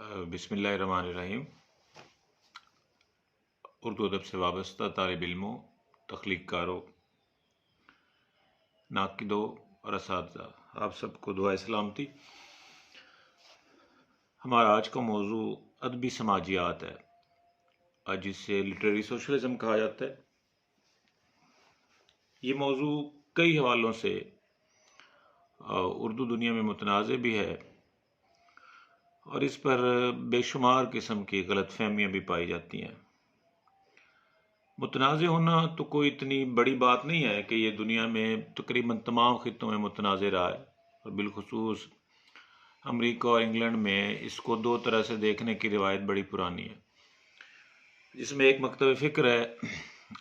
بسم اللہ الرحمن الرحیم۔ اردو ادب سے وابستہ طالب علموں، تخلیق کاروں، ناقدوں اور اساتذہ، آپ سب کو دعائے سلامتی۔ ہمارا آج کا موضوع ادبی سماجیات ہے، آج جسے لٹریری سوشلزم کہا جاتا ہے۔ یہ موضوع کئی حوالوں سے اردو دنیا میں متنازع بھی ہے اور اس پر بے شمار قسم کی غلط فہمیاں بھی پائی جاتی ہیں۔ متنازع ہونا تو کوئی اتنی بڑی بات نہیں ہے کہ یہ دنیا میں تقریباً تمام خطوں میں متنازع رہا ہے، اور بالخصوص امریکہ اور انگلینڈ میں اس کو دو طرح سے دیکھنے کی روایت بڑی پرانی ہے، جس میں ایک مکتب فکر ہے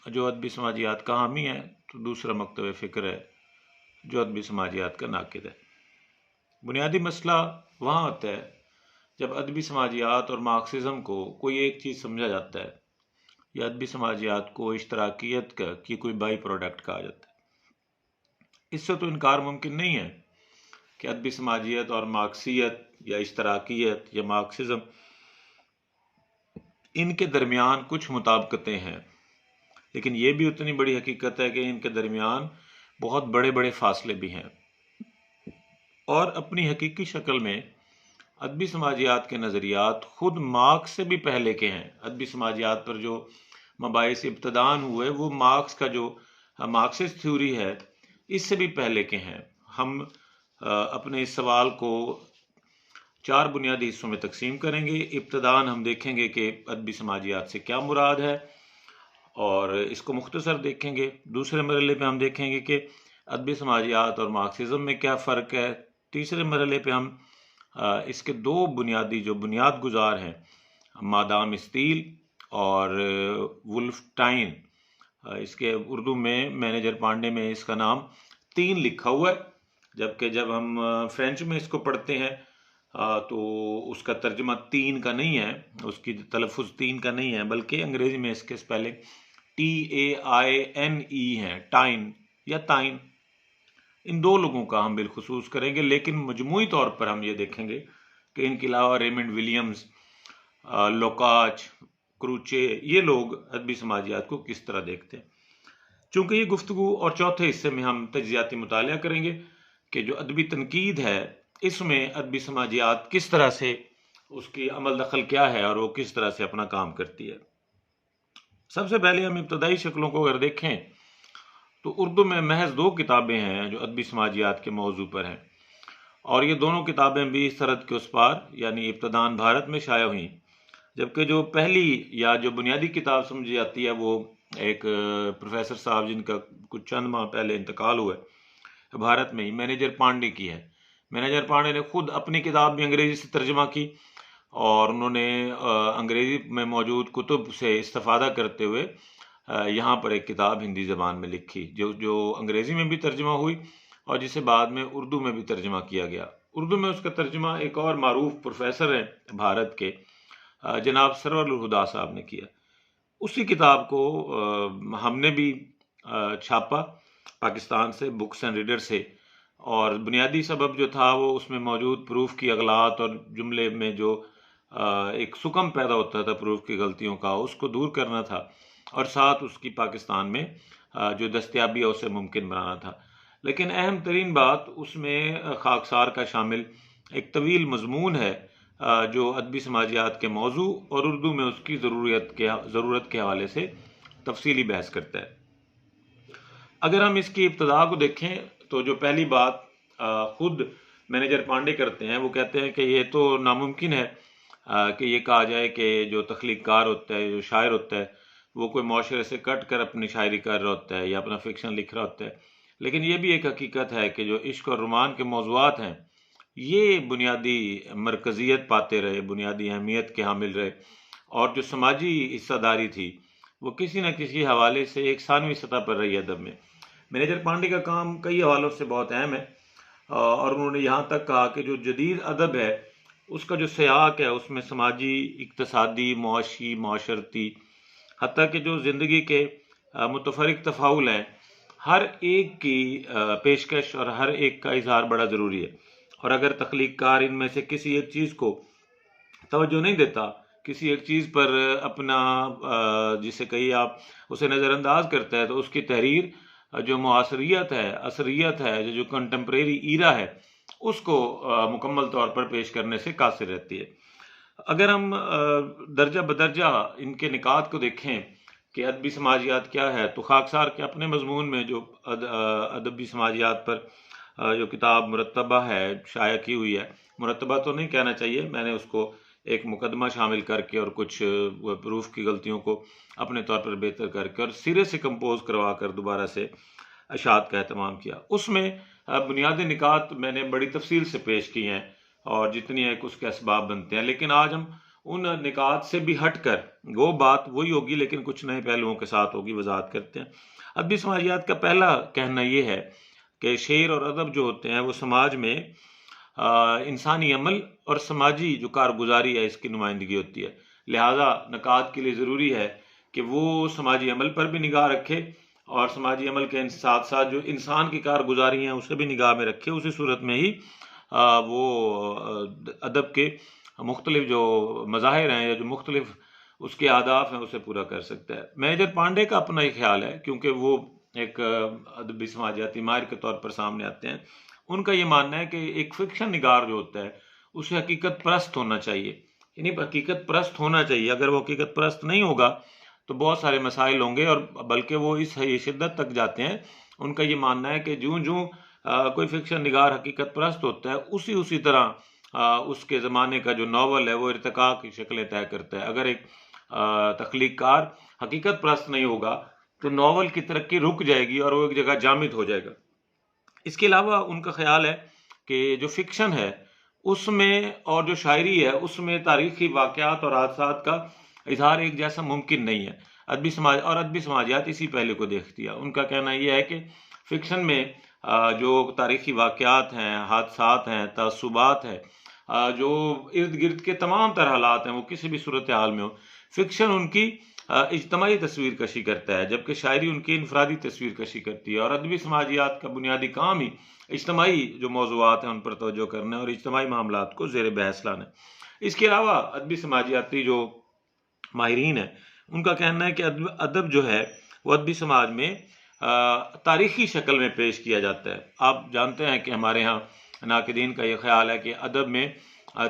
جو ادبی سماجیات کا حامی ہے، تو دوسرا مکتب فکر ہے جو ادبی سماجیات کا ناقد ہے۔ بنیادی مسئلہ وہاں آتا ہے جب ادبی سماجیات اور مارکسزم کو کوئی ایک چیز سمجھا جاتا ہے، یا ادبی سماجیات کو اشتراکیت کا کی کوئی بائی پروڈکٹ کہا جاتا ہے۔ اس سے تو انکار ممکن نہیں ہے کہ ادبی سماجیت اور مارکسیت یا اشتراکیت یا مارکسزم، ان کے درمیان کچھ مطابقتیں ہیں، لیکن یہ بھی اتنی بڑی حقیقت ہے کہ ان کے درمیان بہت بڑے بڑے فاصلے بھی ہیں، اور اپنی حقیقی شکل میں ادبی سماجیات کے نظریات خود مارکس سے بھی پہلے کے ہیں۔ ادبی سماجیات پر جو مباحث ابتدان ہوئے وہ مارکس کا جو مارکسسٹ تھیوری ہے اس سے بھی پہلے کے ہیں۔ ہم اپنے اس سوال کو 4 بنیادی حصوں میں تقسیم کریں گے۔ ابتدان ہم دیکھیں گے کہ ادبی سماجیات سے کیا مراد ہے اور اس کو مختصر دیکھیں گے۔ دوسرے مرحلے پہ ہم دیکھیں گے کہ ادبی سماجیات اور مارکسزم میں کیا فرق ہے۔ تیسرے مرحلے پہ ہم اس کے 2 بنیادی جو بنیاد گزار ہیں، مادام اسٹیل اور ولف ٹائن، اس کے اردو میں مینیجر پانڈے میں اس کا نام 3 لکھا ہوا ہے، جبکہ جب ہم فرینچ میں اس کو پڑھتے ہیں تو اس کا ترجمہ 3 کا نہیں ہے، اس کی تلفظ 3 کا نہیں ہے، بلکہ انگریزی میں اس کے اسپیلنگ TAINE ہے، ٹائن یا تائن۔ ان 2 لوگوں کا ہم بالخصوص کریں گے، لیکن مجموعی طور پر ہم یہ دیکھیں گے کہ ان کے علاوہ ریمنڈ ولیمز، لوکاچ، کروچے، یہ لوگ ادبی سماجیات کو کس طرح دیکھتے ہیں۔ چونکہ یہ گفتگو اور چوتھے حصے میں ہم تجزیاتی مطالعہ کریں گے کہ جو ادبی تنقید ہے اس میں ادبی سماجیات کس طرح سے، اس کی عمل دخل کیا ہے اور وہ کس طرح سے اپنا کام کرتی ہے۔ سب سے پہلے ہم ابتدائی شکلوں کو اگر دیکھیں تو اردو میں محض 2 کتابیں ہیں جو ادبی سماجیات کے موضوع پر ہیں، اور یہ دونوں کتابیں بھی سرحد کے اس پار یعنی ابتدان بھارت میں شائع ہوئیں، جبکہ جو پہلی یا جو بنیادی کتاب سمجھی جاتی ہے وہ ایک پروفیسر صاحب جن کا کچھ چند ماہ پہلے انتقال ہوا ہے بھارت میں ہی، مینیجر پانڈے کی ہے۔ مینیجر پانڈے نے خود اپنی کتاب بھی انگریزی سے ترجمہ کی، اور انہوں نے انگریزی میں موجود کتب سے استفادہ کرتے ہوئے یہاں پر ایک کتاب ہندی زبان میں لکھی جو انگریزی میں بھی ترجمہ ہوئی اور جسے بعد میں اردو میں بھی ترجمہ کیا گیا۔ اردو میں اس کا ترجمہ ایک اور معروف پروفیسر ہیں بھارت کے، جناب سرور الہدا صاحب نے کیا۔ اسی کتاب کو ہم نے بھی چھاپا پاکستان سے، بکس اینڈ ریڈر سے، اور بنیادی سبب جو تھا وہ اس میں موجود پروف کی اغلاط اور جملے میں جو ایک سکم پیدا ہوتا تھا پروف کی غلطیوں کا، اس کو دور کرنا تھا، اور ساتھ اس کی پاکستان میں جو دستیابی ہے اسے ممکن بنانا تھا۔ لیکن اہم ترین بات اس میں خاکسار کا شامل ایک طویل مضمون ہے جو ادبی سماجیات کے موضوع اور اردو میں اس کی ضرورت کے حوالے سے تفصیلی بحث کرتا ہے۔ اگر ہم اس کی ابتدا کو دیکھیں تو جو پہلی بات خود مینیجر پانڈے کرتے ہیں وہ کہتے ہیں کہ یہ تو ناممکن ہے کہ یہ کہا جائے کہ جو تخلیق کار ہوتا ہے، جو شاعر ہوتا ہے، وہ کوئی معاشرے سے کٹ کر اپنی شاعری کر رہا ہوتا ہے یا اپنا فکشن لکھ رہا ہوتا ہے۔ لیکن یہ بھی ایک حقیقت ہے کہ جو عشق اور رومان کے موضوعات ہیں یہ بنیادی مرکزیت پاتے رہے، بنیادی اہمیت کے حامل رہے، اور جو سماجی حصہ داری تھی وہ کسی نہ کسی حوالے سے ایک ثانوی سطح پر رہی ادب میں۔ مینیجر پانڈے کا کام کئی حوالوں سے بہت اہم ہے، اور انہوں نے یہاں تک کہا کہ جو جدید ادب ہے اس کا جو سیاق ہے اس میں سماجی، اقتصادی، معاشی، معاشرتی، حتیٰ کہ جو زندگی کے متفرق تفاعل ہیں، ہر ایک کی پیشکش اور ہر ایک کا اظہار بڑا ضروری ہے، اور اگر تخلیق کار ان میں سے کسی ایک چیز کو توجہ نہیں دیتا، کسی ایک چیز پر اپنا جسے کہیے آپ اسے نظر انداز کرتا ہے، تو اس کی تحریر جو معاصریت ہے، عصریت ہے، جو کنٹمپریری ایرا ہے، اس کو مکمل طور پر پیش کرنے سے قاصر رہتی ہے۔ اگر ہم درجہ بدرجہ ان کے نکات کو دیکھیں کہ ادبی سماجیات کیا ہے، تو خاکسار کے اپنے مضمون میں جو ادبی سماجیات پر جو کتاب مرتبہ ہے، شائع کی ہوئی ہے، مرتبہ تو نہیں کہنا چاہیے، میں نے اس کو ایک مقدمہ شامل کر کے اور کچھ پروف کی غلطیوں کو اپنے طور پر بہتر کر کے اور سرے سے کمپوز کروا کر دوبارہ سے اشاعت کا اہتمام کیا۔ اس میں بنیادی نکات میں نے بڑی تفصیل سے پیش کی ہیں اور جتنی ایک اس کے اسباب بنتے ہیں، لیکن آج ہم ان نکات سے بھی ہٹ کر وہ بات وہی ہوگی لیکن کچھ نئے پہلوؤں کے ساتھ ہوگی، وضاحت کرتے ہیں۔ ادبی سماجیات کا پہلا کہنا یہ ہے کہ شعر اور ادب جو ہوتے ہیں وہ سماج میں انسانی عمل اور سماجی جو کارگزاری ہے اس کی نمائندگی ہوتی ہے، لہذا نکات کے لیے ضروری ہے کہ وہ سماجی عمل پر بھی نگاہ رکھے اور سماجی عمل کے ساتھ ساتھ جو انسان کی کارگزاری ہیں اسے بھی نگاہ میں رکھے۔ اسی صورت میں ہی وہ ادب کے مختلف جو مظاہر ہیں یا جو مختلف اس کے آداب ہیں اسے پورا کر سکتا ہے۔ میجر پانڈے کا اپنا ہی خیال ہے، کیونکہ وہ ایک ادبی سماجیاتی ماہر کے طور پر سامنے آتے ہیں۔ ان کا یہ ماننا ہے کہ ایک فکشن نگار جو ہوتا ہے اسے حقیقت پرست ہونا چاہیے، یعنی حقیقت پرست ہونا چاہیے۔ اگر وہ حقیقت پرست نہیں ہوگا تو بہت سارے مسائل ہوں گے، اور بلکہ وہ اس شدت تک جاتے ہیں، ان کا یہ ماننا ہے کہ جوں جوں کوئی فکشن نگار حقیقت پرست ہوتا ہے اسی طرح اس کے زمانے کا جو ناول ہے وہ ارتقاء کی شکلیں طے کرتا ہے۔ اگر ایک تخلیق کار حقیقت پرست نہیں ہوگا تو ناول کی ترقی رک جائے گی اور وہ ایک جگہ جامد ہو جائے گا۔ اس کے علاوہ ان کا خیال ہے کہ جو فکشن ہے اس میں اور جو شاعری ہے اس میں تاریخی واقعات اور حادثات کا اظہار ایک جیسا ممکن نہیں ہے۔ ادبی سماجیات اسی پہلو کو دیکھتی ہے۔ ان کا کہنا یہ ہے کہ فکشن میں جو تاریخی واقعات ہیں، حادثات ہیں، تعصبات ہیں، جو ارد گرد کے تمام تر حالات ہیں، وہ کسی بھی صورتحال میں ہو، فکشن ان کی اجتماعی تصویر کشی کرتا ہے، جبکہ شاعری ان کی انفرادی تصویر کشی کرتی ہے۔ اور ادبی سماجیات کا بنیادی کام ہی اجتماعی جو موضوعات ہیں ان پر توجہ کرنا اور اجتماعی معاملات کو زیر بحث لانا۔ اس کے علاوہ ادبی سماجیاتی جو ماہرین ہیں ان کا کہنا ہے کہ ادب جو ہے وہ ادبی سماج میں تاریخی شکل میں پیش کیا جاتا ہے۔ آپ جانتے ہیں کہ ہمارے ہاں ناقدین کا یہ خیال ہے کہ ادب میں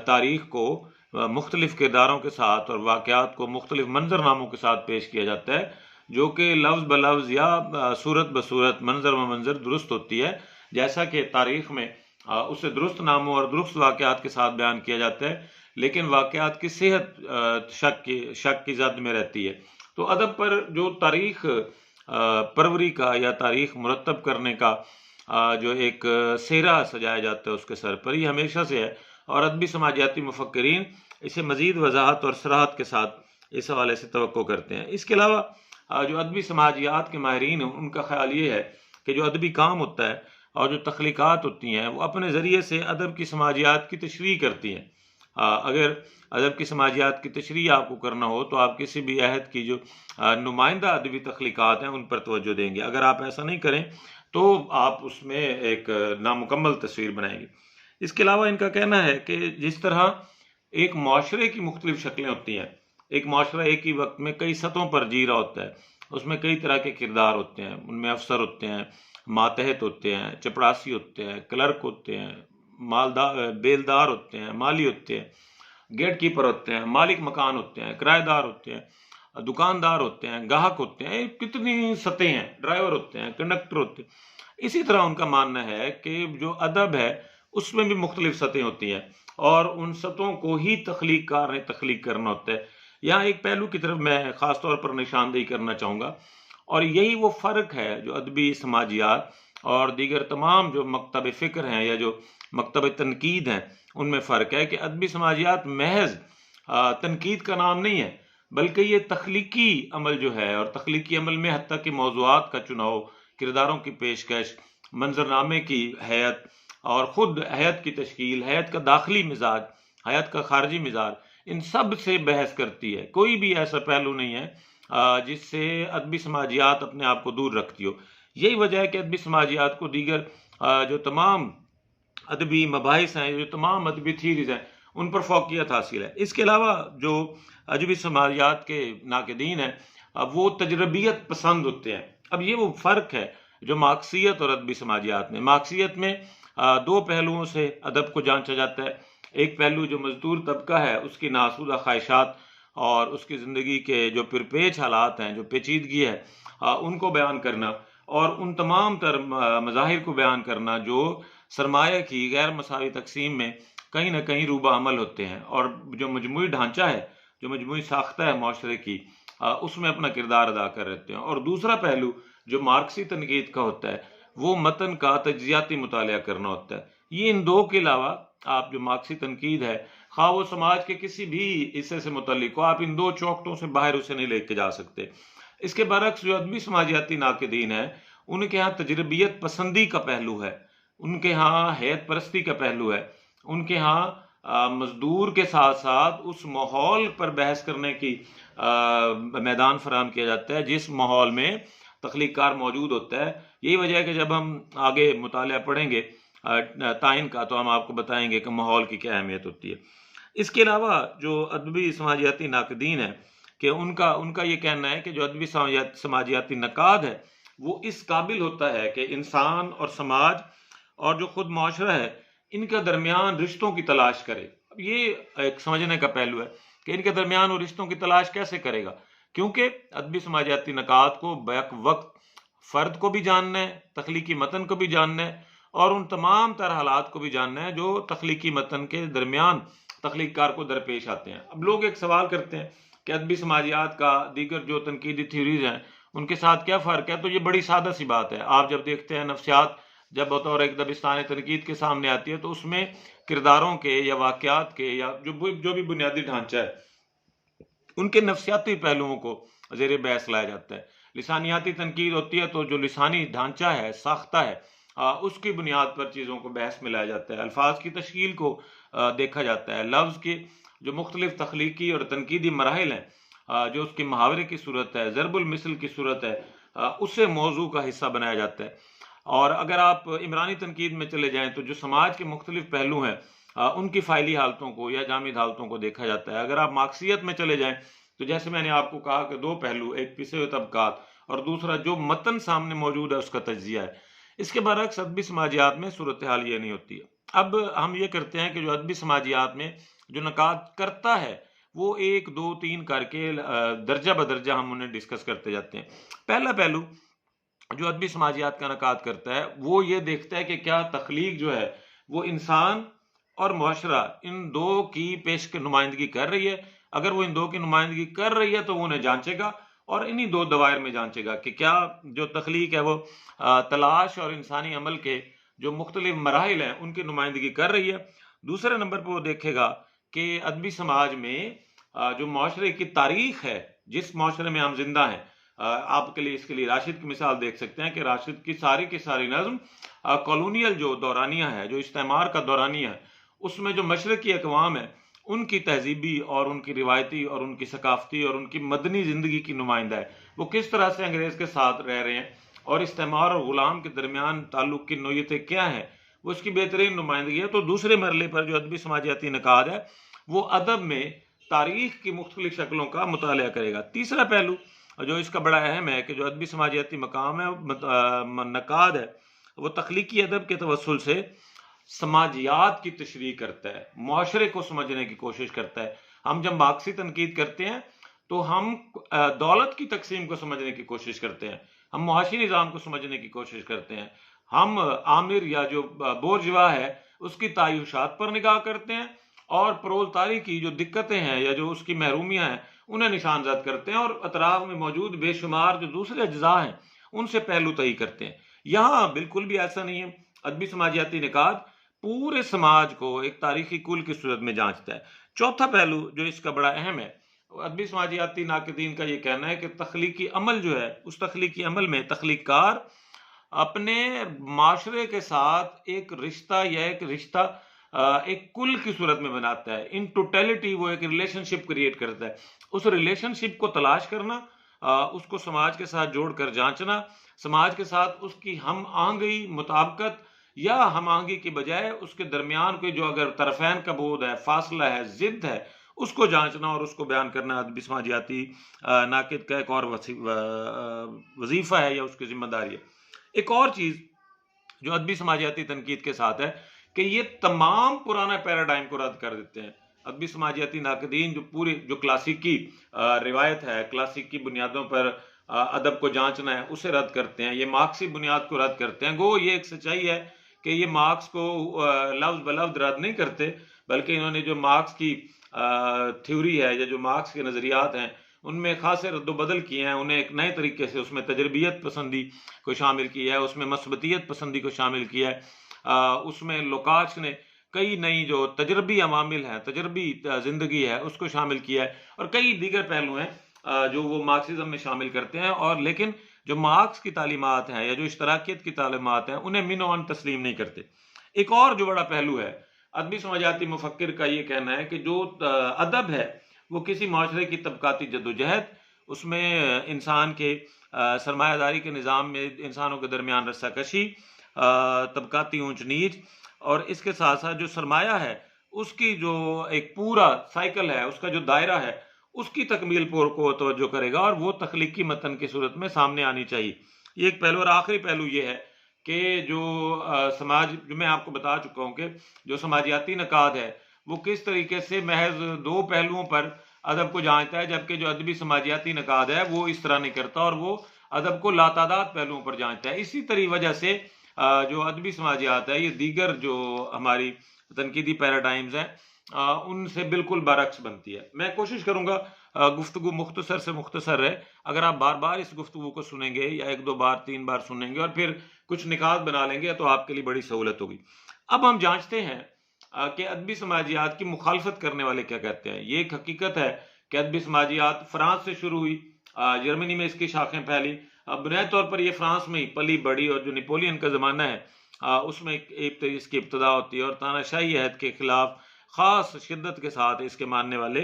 تاریخ کو مختلف کرداروں کے ساتھ اور واقعات کو مختلف منظر ناموں کے ساتھ پیش کیا جاتا ہے، جو کہ لفظ بلفظ یا صورت بصورت منظر بمنظر درست ہوتی ہے، جیسا کہ تاریخ میں اسے درست ناموں اور درست واقعات کے ساتھ بیان کیا جاتا ہے، لیکن واقعات کی صحت شک کی زد میں رہتی ہے۔ تو ادب پر جو تاریخ پروری کا یا تاریخ مرتب کرنے کا جو ایک سہرا سجایا جاتا ہے اس کے سر پر، یہ ہمیشہ سے ہے، اور ادبی سماجیاتی مفکرین اسے مزید وضاحت اور صراحت کے ساتھ اس حوالے سے توقع کرتے ہیں۔ اس کے علاوہ جو ادبی سماجیات کے ماہرین ہیں ان کا خیال یہ ہے کہ جو ادبی کام ہوتا ہے اور جو تخلیقات ہوتی ہیں وہ اپنے ذریعے سے ادب کی سماجیات کی تشریح کرتی ہیں۔ اگر ادب کی سماجیات کی تشریح آپ کو کرنا ہو تو آپ کسی بھی عہد کی جو نمائندہ ادبی تخلیقات ہیں ان پر توجہ دیں گے۔ اگر آپ ایسا نہیں کریں تو آپ اس میں ایک نامکمل تصویر بنائیں گے۔ اس کے علاوہ ان کا کہنا ہے کہ جس طرح ایک معاشرے کی مختلف شکلیں ہوتی ہیں، ایک معاشرہ ایک ہی وقت میں کئی سطحوں پر جی رہا ہوتا ہے، اس میں کئی طرح کے کردار ہوتے ہیں، ان میں افسر ہوتے ہیں، ماتحت ہوتے ہیں، چپڑاسی ہوتے ہیں، کلرک ہوتے ہیں، بیلدار ہوتے ہیں، مالی ہوتے ہیں، گیٹ کیپر ہوتے ہیں، مالک مکان ہوتے ہیں، کرایہ دار ہوتے ہیں، دکاندار ہوتے ہیں، گاہک ہوتے ہیں، کتنی سطحیں ہیں، ڈرائیور ہوتے ہیں، کنڈکٹر ہوتے ہیں۔ اسی طرح ان کا ماننا ہے کہ جو ادب ہے اس میں بھی مختلف سطحیں ہوتی ہیں اور ان سطحوں کو ہی تخلیق کار نے تخلیق کرنا ہوتا ہے۔ یہاں ایک پہلو کی طرف میں خاص طور پر نشاندہی کرنا چاہوں گا، اور یہی وہ فرق ہے جو ادبی سماجیات اور دیگر تمام جو مکتب فکر ہیں یا جو مکتب تنقید ہیں ان میں فرق ہے کہ ادبی سماجیات محض تنقید کا نام نہیں ہے، بلکہ یہ تخلیقی عمل جو ہے، اور تخلیقی عمل میں حتیٰ کہ موضوعات کا چناؤ، کرداروں کی پیشکش، منظرنامے کی حیت اور خود حیت کی تشکیل، حیت کا داخلی مزاج، حیت کا خارجی مزاج، ان سب سے بحث کرتی ہے۔ کوئی بھی ایسا پہلو نہیں ہے جس سے ادبی سماجیات اپنے آپ کو دور رکھتی ہو۔ یہی وجہ ہے کہ ادبی سماجیات کو دیگر جو تمام ادبی مباحث ہیں، جو تمام ادبی تھیریز ہیں، ان پر فوقیت حاصل ہے۔ اس کے علاوہ جو ادبی سماجیات کے ناقدین ہیں وہ تجربیت پسند ہوتے ہیں۔ اب یہ وہ فرق ہے جو مارکسیت اور ادبی سماجیات میں، مارکسیت میں دو پہلوؤں سے ادب کو جانچا جاتا ہے۔ ایک پہلو جو مزدور طبقہ ہے اس کی ناسودہ خواہشات اور اس کی زندگی کے جو پرپیچ حالات ہیں، جو پیچیدگی ہے، ان کو بیان کرنا، اور ان تمام تر مظاہر کو بیان کرنا جو سرمایہ کی غیر مساوی تقسیم میں کہیں نہ کہیں روبہ عمل ہوتے ہیں، اور جو مجموعی ڈھانچہ ہے، جو مجموعی ساختہ ہے معاشرے کی، اس میں اپنا کردار ادا کر رہتے ہیں۔ اور دوسرا پہلو جو مارکسی تنقید کا ہوتا ہے وہ متن کا تجزیاتی مطالعہ کرنا ہوتا ہے۔ یہ ان دو کے علاوہ آپ جو مارکسی تنقید ہے، خواہ وہ سماج کے کسی بھی حصے سے متعلق ہو، آپ ان دو چوکٹوں سے باہر اسے نہیں لے کے جا سکتے۔ اس کے برعکس جو ادبی سماجیاتی ناقدین ہیں ان کے ہاں تجربیت پسندی کا پہلو ہے، ان کے ہاں حیت پرستی کا پہلو ہے، ان کے ہاں مزدور کے ساتھ ساتھ اس ماحول پر بحث کرنے کی میدان فراہم کیا جاتا ہے جس ماحول میں تخلیق کار موجود ہوتا ہے۔ یہی وجہ ہے کہ جب ہم آگے مطالعہ پڑھیں گے تعین کا تو ہم آپ کو بتائیں گے کہ ماحول کی کیا اہمیت ہوتی ہے۔ اس کے علاوہ جو ادبی سماجیاتی ناقدین ہیں کہ ان کا یہ کہنا ہے کہ جو ادبی سماجیاتی نقاد ہے وہ اس قابل ہوتا ہے کہ انسان اور سماج اور جو خود معاشرہ ہے ان کے درمیان رشتوں کی تلاش کرے۔ اب یہ ایک سمجھنے کا پہلو ہے کہ ان کے درمیان وہ رشتوں کی تلاش کیسے کرے گا، کیونکہ ادبی سماجیاتی نقاد کو بیک وقت فرد کو بھی جاننا ہے، تخلیقی متن کو بھی جاننا ہے، اور ان تمام تر حالات کو بھی جاننا ہے جو تخلیقی متن کے درمیان تخلیق کار کو درپیش آتے ہیں۔ اب لوگ ایک سوال کرتے ہیں کہ ادبی سماجیات کا دیگر جو تنقیدی تھیوریز ہیں ان کے ساتھ کیا فرق ہے؟ تو یہ بڑی سادہ سی بات ہے۔ آپ جب دیکھتے ہیں نفسیات جب بطور ایک دبستان تنقید کے سامنے آتی ہے تو اس میں کرداروں کے یا واقعات کے یا جو بھی بنیادی ڈھانچہ ہے ان کے نفسیاتی پہلوؤں کو زیر بحث لایا جاتا ہے۔ لسانیاتی تنقید ہوتی ہے تو جو لسانی ڈھانچہ ہے، ساختہ ہے، اس کی بنیاد پر چیزوں کو بحث میں لایا جاتا ہے، الفاظ کی تشکیل کو دیکھا جاتا ہے، لفظ کے جو مختلف تخلیقی اور تنقیدی مراحل ہیں، جو اس کی محاورے کی صورت ہے، ضرب المثل کی صورت ہے، اسے موضوع کا حصہ بنایا جاتا ہے۔ اور اگر آپ عمرانی تنقید میں چلے جائیں تو جو سماج کے مختلف پہلو ہیں ان کی فائلی حالتوں کو یا جامد حالتوں کو دیکھا جاتا ہے۔ اگر آپ مارکسیت میں چلے جائیں تو جیسے میں نے آپ کو کہا کہ دو پہلو، ایک پسے ہوئے طبقات اور دوسرا جو متن سامنے موجود ہے اس کا تجزیہ ہے۔ اس کے برعکس ادبی سماجیات میں صورتحال یہ نہیں ہوتی ہے۔ اب ہم یہ کرتے ہیں کہ جو ادبی سماجیات میں جو نقاد کرتا ہے وہ 1 2 3 کر کے درجہ بدرجہ ہم انہیں ڈسکس کرتے جاتے ہیں۔ پہلا پہلو جو ادبی سماجیات کا نقاد کرتا ہے وہ یہ دیکھتا ہے کہ کیا تخلیق جو ہے وہ انسان اور معاشرہ ان دو کی پیش نمائندگی کر رہی ہے۔ اگر وہ ان دو کی نمائندگی کر رہی ہے تو وہ انہیں جانچے گا، اور انہی دو دوائر میں جانچے گا کہ کیا جو تخلیق ہے وہ تلاش اور انسانی عمل کے جو مختلف مراحل ہیں ان کی نمائندگی کر رہی ہے۔ دوسرے نمبر پر وہ دیکھے گا کہ ادبی سماج میں جو معاشرے کی تاریخ ہے، جس معاشرے میں ہم زندہ ہیں، آپ کے لیے اس کے لیے راشد کی مثال دیکھ سکتے ہیں کہ راشد کی ساری نظم کالونیل جو دورانیہ ہے، جو استعمار کا دورانیہ ہے، اس میں جو مشرقی اقوام ہے ان کی تہذیبی اور ان کی روایتی اور ان کی ثقافتی اور ان کی مدنی زندگی کی نمائندہ ہے، وہ کس طرح سے انگریز کے ساتھ رہ رہے ہیں اور استعمار اور غلام کے درمیان تعلق کی نوعیتیں کیا ہیں، وہ اس کی بہترین نمائندگی ہے۔ تو دوسرے مرحلے پر جو ادبی سماجیاتی نقاد ہے وہ ادب میں تاریخ کی مختلف شکلوں کا مطالعہ کرے گا۔ تیسرا پہلو جو اس کا بڑا اہم ہے کہ جو ادبی سماجیاتی مقام ہے نقاد ہے وہ تخلیقی ادب کے توسل سے سماجیات کی تشریح کرتا ہے، معاشرے کو سمجھنے کی کوشش کرتا ہے۔ ہم جب مارکسی تنقید کرتے ہیں تو ہم دولت کی تقسیم کو سمجھنے کی کوشش کرتے ہیں، ہم معاشی نظام کو سمجھنے کی کوشش کرتے ہیں، ہم آمر یا جو بورژوا ہے اس کی تعیشات پر نگاہ کرتے ہیں، اور پرولتاری کی جو دقتیں ہیں یا جو اس کی محرومیاں ہیں انہیں نشان زد کرتے ہیں، اور اطراف میں موجود بے شمار جو دوسرے اجزاء ہیں ان سے پہلو تہی کرتے ہیں۔ یہاں بالکل بھی ایسا نہیں ہے۔ ادبی سماجیاتی نقاد پورے سماج کو ایک تاریخی کل کی صورت میں جانچتا ہے۔ چوتھا پہلو جو اس کا بڑا اہم ہے، ادبی سماجیاتی ناقدین کا یہ کہنا ہے کہ تخلیقی عمل جو ہے اس تخلیقی عمل میں تخلیق کار اپنے معاشرے کے ساتھ ایک رشتہ یا ایک کل کی صورت میں بناتا ہے۔ ان ٹوٹیلٹی وہ ایک ریلیشن شپ کریٹ کرتا ہے۔ اس ریلیشن شپ کو تلاش کرنا، اس کو سماج کے ساتھ جوڑ کر جانچنا، سماج کے ساتھ اس کی ہم آہنگی، مطابقت یا ہم آہنگی کی بجائے اس کے درمیان کوئی جو اگر طرفین کا بعد ہے، فاصلہ ہے، ضد ہے، اس کو جانچنا اور اس کو بیان کرنا ادبی سماجیاتی ناقد کا ایک اور وظیفہ ہے یا اس کی ذمہ داری ہے۔ ایک اور چیز جو ادبی سماجیاتی تنقید کے ساتھ ہے کہ یہ تمام پرانا پیراڈائم کو رد کر دیتے ہیں۔ ادبی سماجیاتی ناقدین جو پوری جو کلاسیکی روایت ہے، کلاسیکی بنیادوں پر ادب کو جانچنا ہے، اسے رد کرتے ہیں، یہ مارکسی بنیاد کو رد کرتے ہیں۔ گو یہ ایک سچائی ہے کہ یہ مارکس کو لفظ بلفظ رد نہیں کرتے، بلکہ انہوں نے جو مارکس کی تھیوری ہے یا جو مارکس کے نظریات ہیں ان میں خاصے رد و بدل کیے ہیں، انہیں ایک نئے طریقے سے اس میں تجربیت پسندی کو شامل کیا ہے، اس میں مثبتیت پسندی کو شامل کیا ہے، اس میں لوکاچ نے کئی نئی جو تجربی عوامل ہیں، تجربی زندگی ہے، اس کو شامل کیا ہے، اور کئی دیگر پہلو ہیں جو وہ مارکسزم میں شامل کرتے ہیں، اور لیکن جو مارکس کی تعلیمات ہیں یا جو اشتراکیت کی تعلیمات ہیں انہیں من و عن تسلیم نہیں کرتے۔ ایک اور جو بڑا پہلو ہے ادبی سماجیاتی مفکر کا یہ کہنا ہے کہ جو ادب ہے وہ کسی معاشرے کی طبقاتی جدوجہد، اس میں انسان کے سرمایہ داری کے نظام میں انسانوں کے درمیان رسہ کشی، طبقاتی اونچ نیچ، اور اس کے ساتھ ساتھ جو سرمایہ ہے اس کی جو ایک پورا سائیکل ہے، اس کا جو دائرہ ہے، اس کی تکمیل کو توجہ کرے گا، اور وہ تخلیقی متن کی صورت میں سامنے آنی چاہیے۔ یہ ایک پہلو، اور آخری پہلو یہ ہے کہ جو سماج، جو میں آپ کو بتا چکا ہوں کہ جو سماجیاتی نقاد ہے وہ کس طریقے سے محض دو پہلوؤں پر ادب کو جانچتا ہے، جبکہ جو ادبی سماجیاتی نقاد ہے وہ اس طرح نہیں کرتا، اور وہ ادب کو لاتعداد پہلوؤں پر جانچتا ہے۔ اسی طرح وجہ سے جو ادبی سماجیات ہے یہ دیگر جو ہماری تنقیدی پیراڈائمز ہیں ان سے بالکل برعکس بنتی ہے۔ میں کوشش کروں گا گفتگو مختصر سے مختصر رہے، اگر آپ بار بار اس گفتگو کو سنیں گے یا ایک دو بار تین بار سنیں گے اور پھر کچھ نکات بنا لیں گے تو آپ کے لیے بڑی سہولت ہوگی۔ اب ہم جانچتے ہیں کہ ادبی سماجیات کی مخالفت کرنے والے کیا کہتے ہیں۔ یہ ایک حقیقت ہے کہ ادبی سماجیات فرانس سے شروع ہوئی، جرمنی میں اس کی شاخیں پھیلی، بنیادی طور پر یہ فرانس میں ہی پلی بڑی، اور جو نیپولین کا زمانہ ہے اس میں اس کی ابتدا ہوتی ہے، اور تاناشاہی عہد کے خلاف خاص شدت کے ساتھ اس کے ماننے والے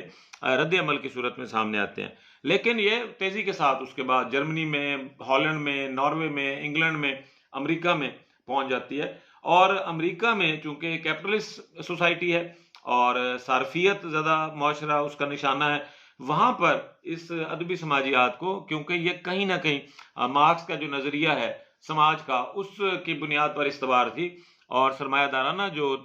رد عمل کی صورت میں سامنے آتے ہیں۔ لیکن یہ تیزی کے ساتھ اس کے بعد جرمنی میں، ہالینڈ میں، ناروے میں، انگلینڈ میں، امریکہ میں پہنچ جاتی ہے، اور امریکہ میں چونکہ کیپٹلسٹ سوسائٹی ہے اور صارفیت زیادہ معاشرہ اس کا نشانہ ہے، وہاں پر اس ادبی سماجیات کو، کیونکہ یہ کہیں نہ کہیں مارکس کا جو نظریہ ہے سماج کا اس کی بنیاد پر استوار تھی، اور سرمایہ دارانہ جو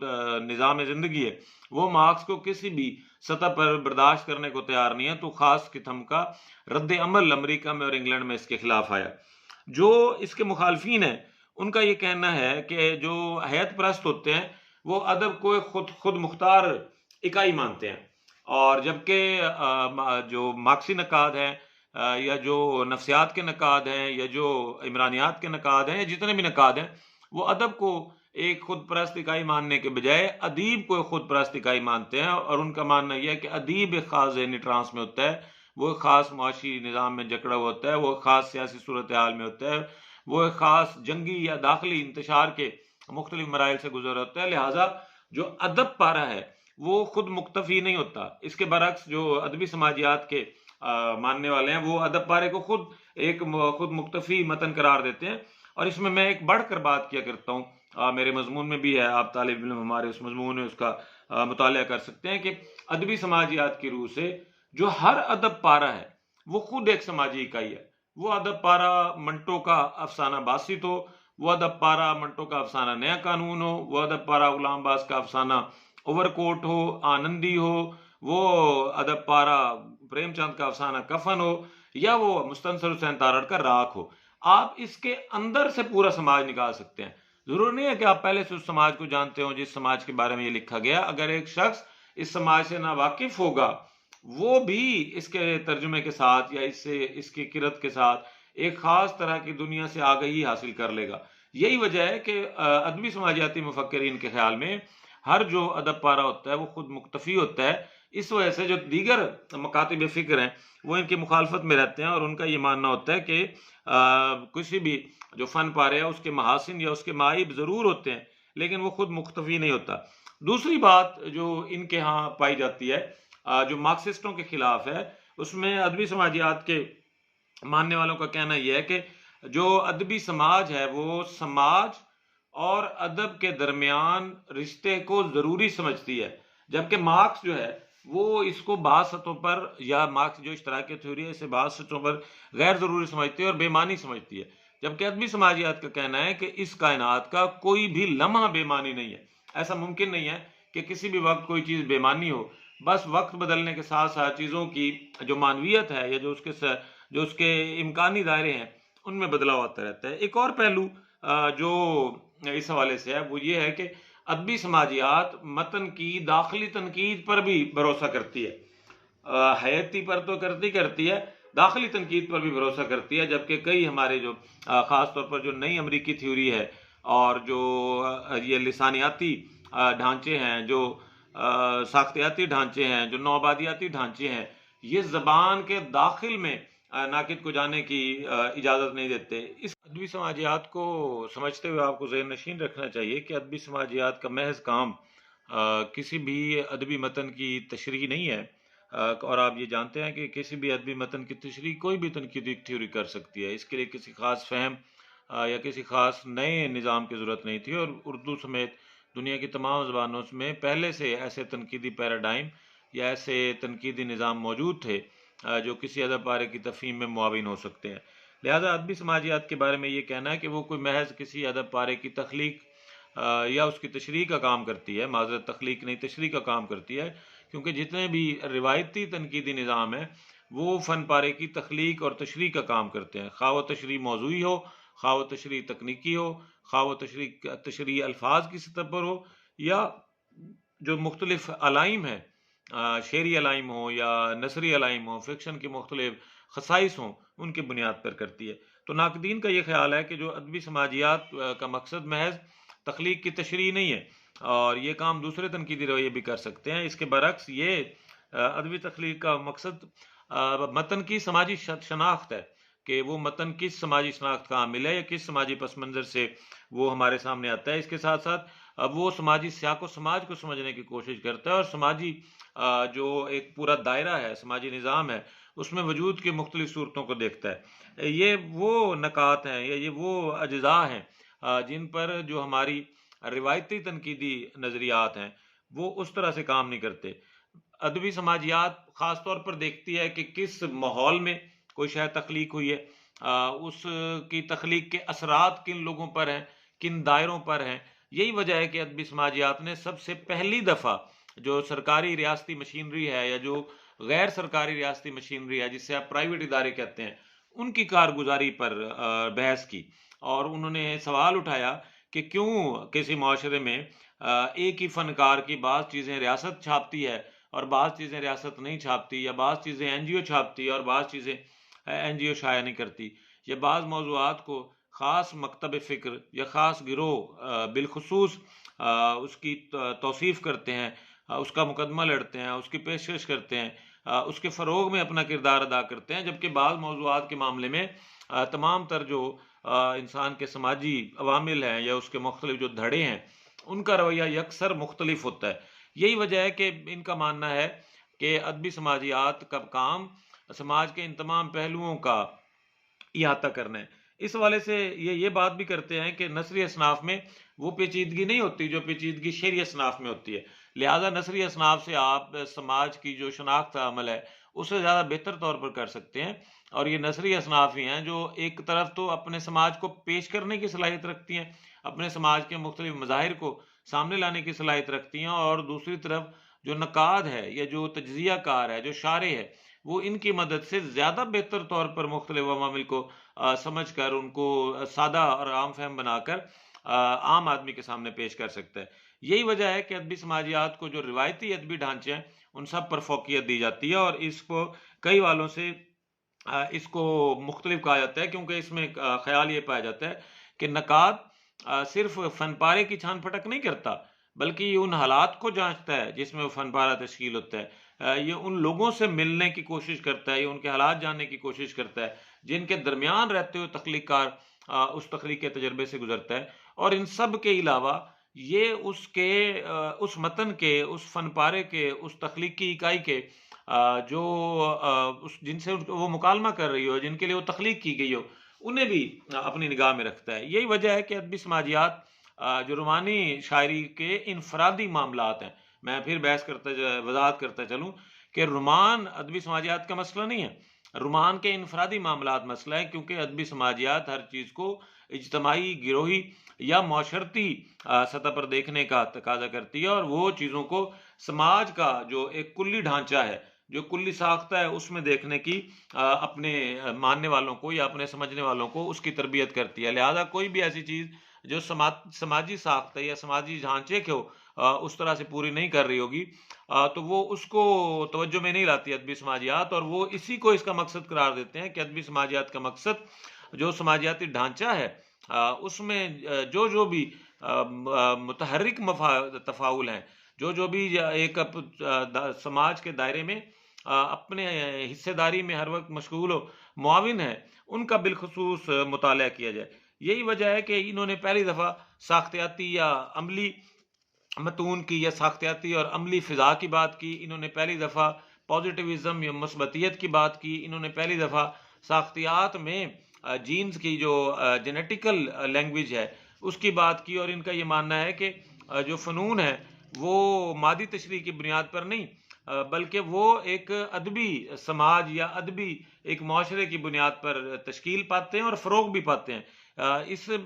نظام زندگی ہے وہ مارکس کو کسی بھی سطح پر برداشت کرنے کو تیار نہیں ہے، تو خاص قسم کا رد عمل امریکہ میں اور انگلینڈ میں اس کے خلاف آیا۔ جو اس کے مخالفین ہیں ان کا یہ کہنا ہے کہ جو حیت پرست ہوتے ہیں وہ ادب کو خود مختار اکائی مانتے ہیں، اور جبکہ جو مارکسی نقاد ہیں یا جو نفسیات کے نقاد ہیں یا جو عمرانیات کے نقاد ہیں، جتنے بھی نقاد ہیں، وہ ادب کو ایک خود پرست اکائی ماننے کے بجائے ادیب کو ایک خود پرست اکائی مانتے ہیں، اور ان کا ماننا یہ ہے کہ ادیب ایک خاص ذہنی ٹرانس میں ہوتا ہے، وہ ایک خاص معاشی نظام میں جکڑا ہوا ہوتا ہے، وہ ایک خاص سیاسی صورتحال میں ہوتا ہے، وہ ایک خاص جنگی یا داخلی انتشار کے مختلف مراحل سے گزر ہوتا ہے، لہٰذا جو ادب پارہ ہے وہ خود مکتفی نہیں ہوتا۔ اس کے برعکس جو ادبی سماجیات کے ماننے والے ہیں وہ ادب پارے کو خود مکتفی متن قرار دیتے ہیں، اور اس میں ایک بڑھ کر بات کیا کرتا ہوں، میرے مضمون میں بھی ہے، آپ طالب علم ہمارے اس مضمون میں اس کا مطالعہ کر سکتے ہیں کہ ادبی سماجیات کی روح سے جو ہر ادب پارہ ہے وہ خود ایک سماجی اکائی ہے۔ وہ ادب پارہ منٹو کا افسانہ باسط ہو، وہ ادب پارہ منٹو کا افسانہ نیا قانون ہو، وہ ادب پارہ غلام باز کا افسانہ اوور کوٹ ہو، آنندی ہو، وہ ادب پارہ پریم چند کا افسانہ کفن ہو، یا وہ مستنصر حسین تارڑ کا راکھ ہو، آپ اس کے اندر سے پورا سماج نکال سکتے ہیں۔ ضرور نہیں ہے کہ آپ پہلے سے اس سماج کو جانتے ہوں جس سماج کے بارے میں یہ لکھا گیا۔ اگر ایک شخص اس سماج سے ناواقف ہوگا وہ بھی اس کے ترجمے کے ساتھ یا اس کی قرت کے ساتھ ایک خاص طرح کی دنیا سے آگہی حاصل کر لے گا۔ یہی وجہ ہے کہ ادبی سماجیاتی مفکرین کے خیال میں ہر جو ادب پارہ ہوتا ہے وہ خود مکتفی ہوتا ہے، اس وجہ سے جو دیگر مکاتب فکر ہیں وہ ان کی مخالفت میں رہتے ہیں، اور ان کا یہ ماننا ہوتا ہے کہ کسی بھی جو فن پارے ہے اس کے محاسن یا اس کے معائب ضرور ہوتے ہیں لیکن وہ خود مکتفی نہیں ہوتا۔ دوسری بات جو ان کے ہاں پائی جاتی ہے جو مارکسسٹوں کے خلاف ہے، اس میں ادبی سماجیات کے ماننے والوں کا کہنا یہ ہے کہ جو ادبی سماج ہے وہ سماج اور ادب کے درمیان رشتے کو ضروری سمجھتی ہے، جبکہ مارکس جو ہے وہ اس کو بعض سطحوں پر، یا مارکس جو اشتراکی تھیوری ہے اسے بعض سطحوں پر غیر ضروری سمجھتی ہے اور بے معنی سمجھتی ہے، جبکہ ادبی سماجیات کا کہنا ہے کہ اس کائنات کا کوئی بھی لمحہ بے معنی نہیں ہے۔ ایسا ممکن نہیں ہے کہ کسی بھی وقت کوئی چیز بے معنی ہو، بس وقت بدلنے کے ساتھ ساتھ چیزوں کی جو معنویت ہے یا جو اس کے امکانی دائرے ہیں ان میں بدلاؤ آتا رہتا ہے۔ ایک اور پہلو جو اس حوالے سے ہے وہ یہ ہے کہ ادبی سماجیات متن کی داخلی تنقید پر بھی بھروسہ کرتی ہے، حیاتی پر تو کرتی ہے، داخلی تنقید پر بھی بھروسہ کرتی ہے، جبکہ کئی ہمارے جو خاص طور پر جو نئی امریکی تھیوری ہے اور جو یہ لسانیاتی ڈھانچے ہیں، جو ساختیاتی ڈھانچے ہیں، جو نوآبادیاتی ڈھانچے ہیں، یہ زبان کے داخل میں ناقد کو جانے کی اجازت نہیں دیتے۔ اس ادبی سماجیات کو سمجھتے ہوئے آپ کو ذہن نشین رکھنا چاہیے کہ ادبی سماجیات کا محض کام کسی بھی ادبی متن کی تشریح نہیں ہے، اور آپ یہ جانتے ہیں کہ کسی بھی ادبی متن کی تشریح کوئی بھی تنقیدی تھیوری کر سکتی ہے، اس کے لیے کسی خاص فہم یا کسی خاص نئے نظام کی ضرورت نہیں تھی، اور اردو سمیت دنیا کی تمام زبانوں میں پہلے سے ایسے تنقیدی پیراڈائم یا ایسے تنقیدی نظام موجود تھے جو کسی ادب پارے کی تفہیم میں معاون ہو سکتے ہیں۔ لہذا ادبی سماجیات کے بارے میں یہ کہنا ہے کہ وہ کوئی محض کسی ادب پارے کی تخلیق یا اس کی تشریح کا کام کرتی ہے، معذرت تخلیق نہیں تشریح کا کام کرتی ہے، کیونکہ جتنے بھی روایتی تنقیدی نظام ہیں وہ فن پارے کی تخلیق اور تشریح کا کام کرتے ہیں، خواہ وہ تشریح موضوعی ہو، خواہ وہ تشریح تکنیکی ہو، خواہ وہ تشریح الفاظ کی سطح پر ہو، یا جو مختلف علائم ہیں، شعری علائم ہو یا نثری علائم ہو، فکشن کی مختلف خصائص ہوں، ان کی بنیاد پر کرتی ہے۔ تو ناقدین کا یہ خیال ہے کہ جو ادبی سماجیات کا مقصد محض تخلیق کی تشریح نہیں ہے، اور یہ کام دوسرے تنقیدی رویے بھی کر سکتے ہیں۔ اس کے برعکس یہ ادبی تخلیق کا مقصد متن کی سماجی شناخت ہے، کہ وہ متن کس سماجی شناخت کا حامل ہے یا کس سماجی پس منظر سے وہ ہمارے سامنے آتا ہے۔ اس کے ساتھ ساتھ وہ سماجی سیاق و سماج کو سمجھنے کی کوشش کرتا ہے، اور سماجی جو ایک پورا دائرہ ہے، سماجی نظام ہے، اس میں وجود کی مختلف صورتوں کو دیکھتا ہے۔ یہ وہ نکات ہیں یا یہ وہ اجزاء ہیں جن پر جو ہماری روایتی تنقیدی نظریات ہیں وہ اس طرح سے کام نہیں کرتے۔ ادبی سماجیات خاص طور پر دیکھتی ہے کہ کس ماحول میں کوئی شے تخلیق ہوئی ہے، اس کی تخلیق کے اثرات کن لوگوں پر ہیں، کن دائروں پر ہیں۔ یہی وجہ ہے کہ ادبی سماجیات نے سب سے پہلی دفعہ جو سرکاری ریاستی مشینری ہے یا جو غیر سرکاری ریاستی مشینری ہے، جسے آپ پرائیویٹ ادارے کہتے ہیں، ان کی کارگزاری پر بحث کی، اور انہوں نے سوال اٹھایا کہ کیوں کسی معاشرے میں ایک ہی فنکار کی بعض چیزیں ریاست چھاپتی ہے اور بعض چیزیں ریاست نہیں چھاپتی، یا بعض چیزیں این جی او چھاپتی ہے اور بعض چیزیں این جی او شائع نہیں کرتی، یا بعض موضوعات کو خاص مکتب فکر یا خاص گروہ بالخصوص اس کی توصیف کرتے ہیں، اس کا مقدمہ لڑتے ہیں، اس کی پیشکش کرتے ہیں، اس کے فروغ میں اپنا کردار ادا کرتے ہیں، جبکہ بعض موضوعات کے معاملے میں تمام تر جو انسان کے سماجی عوامل ہیں یا اس کے مختلف جو دھڑے ہیں ان کا رویہ یکسر مختلف ہوتا ہے۔ یہی وجہ ہے کہ ان کا ماننا ہے کہ ادبی سماجیات کا کام سماج کے ان تمام پہلوؤں کا احاطہ کرنا ہے۔ اس حوالے سے یہ بات بھی کرتے ہیں کہ نثری اصناف میں وہ پیچیدگی نہیں ہوتی جو پیچیدگی شعری اصناف میں ہوتی ہے، لہذا نثری اصناف سے آپ سماج کی جو شناخت عمل ہے اسے زیادہ بہتر طور پر کر سکتے ہیں، اور یہ نثری اصناف ہی ہیں جو ایک طرف تو اپنے سماج کو پیش کرنے کی صلاحیت رکھتی ہیں، اپنے سماج کے مختلف مظاہر کو سامنے لانے کی صلاحیت رکھتی ہیں، اور دوسری طرف جو نقاد ہے یا جو تجزیہ کار ہے، جو شارح ہے، وہ ان کی مدد سے زیادہ بہتر طور پر مختلف عوامل کو سمجھ کر ان کو سادہ اور عام فہم بنا کر عام آدمی کے سامنے پیش کر سکتا ہے۔ یہی وجہ ہے کہ ادبی سماجیات کو جو روایتی ادبی ڈھانچے ہیں ان سب پر فوقیت دی جاتی ہے، اور اس کو کئی والوں سے اس کو مختلف کہا جاتا ہے، کیونکہ اس میں خیال یہ پایا جاتا ہے کہ نقاد صرف فن پارے کی چھان پھٹک نہیں کرتا، بلکہ یہ ان حالات کو جانچتا ہے جس میں وہ فن پارہ تشکیل ہوتا ہے، یہ ان لوگوں سے ملنے کی کوشش کرتا ہے، یہ ان کے حالات جاننے کی کوشش کرتا ہے جن کے درمیان رہتے ہوئے تخلیق کار اس تخلیق کے تجربے سے گزرتا ہے، اور ان سب کے علاوہ یہ اس متن کے، اس فن پارے کے، اس تخلیقی اکائی کے جو جن سے وہ مکالمہ کر رہی ہو، جن کے لیے وہ تخلیق کی گئی ہو، انہیں بھی اپنی نگاہ میں رکھتا ہے۔ یہی وجہ ہے کہ ادبی سماجیات جو رومانی شاعری کے انفرادی معاملات ہیں، میں پھر وضاحت کرتا چلوں کہ رومان ادبی سماجیات کا مسئلہ نہیں ہے، رومان کے انفرادی معاملات مسئلہ ہے، کیونکہ ادبی سماجیات ہر چیز کو اجتماعی، گروہی یا معاشرتی سطح پر دیکھنے کا تقاضا کرتی ہے، اور وہ چیزوں کو سماج کا جو ایک کلی ڈھانچہ ہے، جو کلی ساختہ ہے، اس میں دیکھنے کی اپنے ماننے والوں کو یا اپنے سمجھنے والوں کو اس کی تربیت کرتی ہے۔ لہذا کوئی بھی ایسی چیز جو سماجی ساختہ یا سماجی ڈھانچے کو اس طرح سے پوری نہیں کر رہی ہوگی تو وہ اس کو توجہ میں نہیں لاتی ادبی سماجیات، اور وہ اسی کو اس کا مقصد قرار دیتے ہیں کہ ادبی سماجیات کا مقصد جو سماجیاتی ڈھانچہ ہے اس میں جو بھی متحرک تفاعل ہیں، جو بھی ایک سماج کے دائرے میں اپنے حصے داری میں ہر وقت مشغول و معاون ہیں، ان کا بالخصوص مطالعہ کیا جائے۔ یہی وجہ ہے کہ انہوں نے پہلی دفعہ ساختیاتی یا عملی متون کی یا ساختیاتی اور عملی فضا کی بات کی، انہوں نے پہلی دفعہ پازیٹیوزم یا مثبتیت کی بات کی، انہوں نے پہلی دفعہ ساختیات میں جینز کی جو جینیٹیکل لینگویج ہے اس کی بات کی، اور ان کا یہ ماننا ہے کہ جو فنون ہے وہ مادی تشریح کی بنیاد پر نہیں بلکہ وہ ایک ادبی سماج یا ادبی ایک معاشرے کی بنیاد پر تشکیل پاتے ہیں اور فروغ بھی پاتے ہیں۔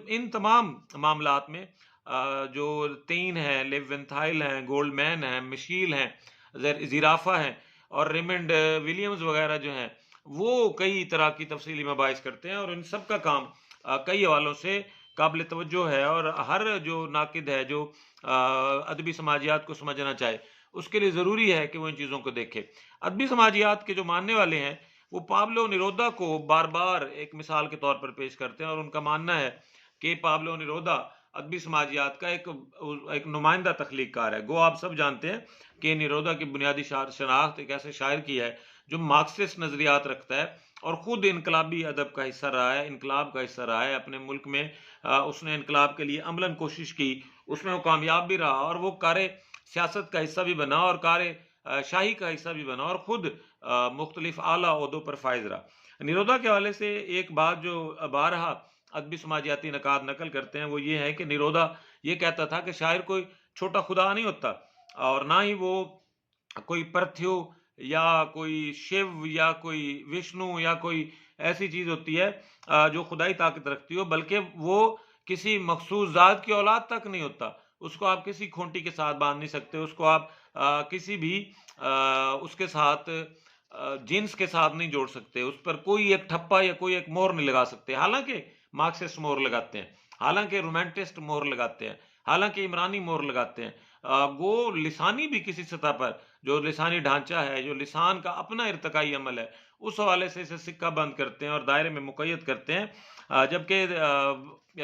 ان تمام معاملات میں جو تین ہیں، لیو ونتھائل ہیں، گولڈ مین ہیں، مشیل ہیں، زیرافا ہیں، اور ریمنڈ ولیمز وغیرہ جو ہیں، وہ کئی طرح کی تفصیلی مباحث کرتے ہیں، اور ان سب کا کام کئی حوالوں سے قابل توجہ ہے، اور ہر جو ناقد ہے جو ادبی سماجیات کو سمجھنا چاہے اس کے لیے ضروری ہے کہ وہ ان چیزوں کو دیکھے۔ ادبی سماجیات کے جو ماننے والے ہیں وہ پابلو نیرودا کو بار بار ایک مثال کے طور پر پیش کرتے ہیں، اور ان کا ماننا ہے کہ پابلو نیرودا ادبی سماجیات کا ایک نمائندہ تخلیق کار ہے۔ گو آپ سب جانتے ہیں کہ نیرودا کی بنیادی شناخت ایک ایسے شاعر کی ہے جو مارکسسٹ نظریات رکھتا ہے اور خود انقلابی ادب کا حصہ رہا ہے، انقلاب کا حصہ رہا ہے اپنے ملک میں۔ اس نے انقلاب کے لیے عملاً کوشش کی، اس میں وہ کامیاب بھی رہا، اور وہ کار سیاست کا حصہ بھی بنا اور کار شاہی کا حصہ بھی بنا، اور خود مختلف اعلیٰ عہدوں پر فائز رہا۔ نیرودا کے حوالے سے ایک بات جو بارہا ادبی سماجیاتی نقاد نقل کرتے ہیں وہ یہ ہے کہ نیرودا یہ کہتا تھا کہ شاعر کوئی چھوٹا خدا نہیں ہوتا، اور نہ ہی وہ کوئی پرتھیو یا کوئی شیو یا کوئی وشنو یا کوئی ایسی چیز ہوتی ہے جو خدائی طاقت رکھتی ہو، بلکہ وہ کسی مخصوص ذات کی اولاد تک نہیں ہوتا۔ اس کو آپ کسی کھونٹی کے ساتھ باندھ نہیں سکتے، اس کو آپ کسی بھی اس کے ساتھ جنس کے ساتھ نہیں جوڑ سکتے، اس پر کوئی ایک ٹھپا یا کوئی ایک مہر نہیں لگا سکتے، حالانکہ مارکسسٹ مہر لگاتے ہیں، حالانکہ رومانٹسٹ مہر لگاتے ہیں، حالانکہ عمرانی مہر لگاتے ہیں۔ وہ لسانی بھی کسی سطح پر جو لسانی ڈھانچہ ہے، جو لسان کا اپنا ارتقائی عمل ہے، اس حوالے سے اسے سکہ بند کرتے ہیں اور دائرے میں مقید کرتے ہیں، جبکہ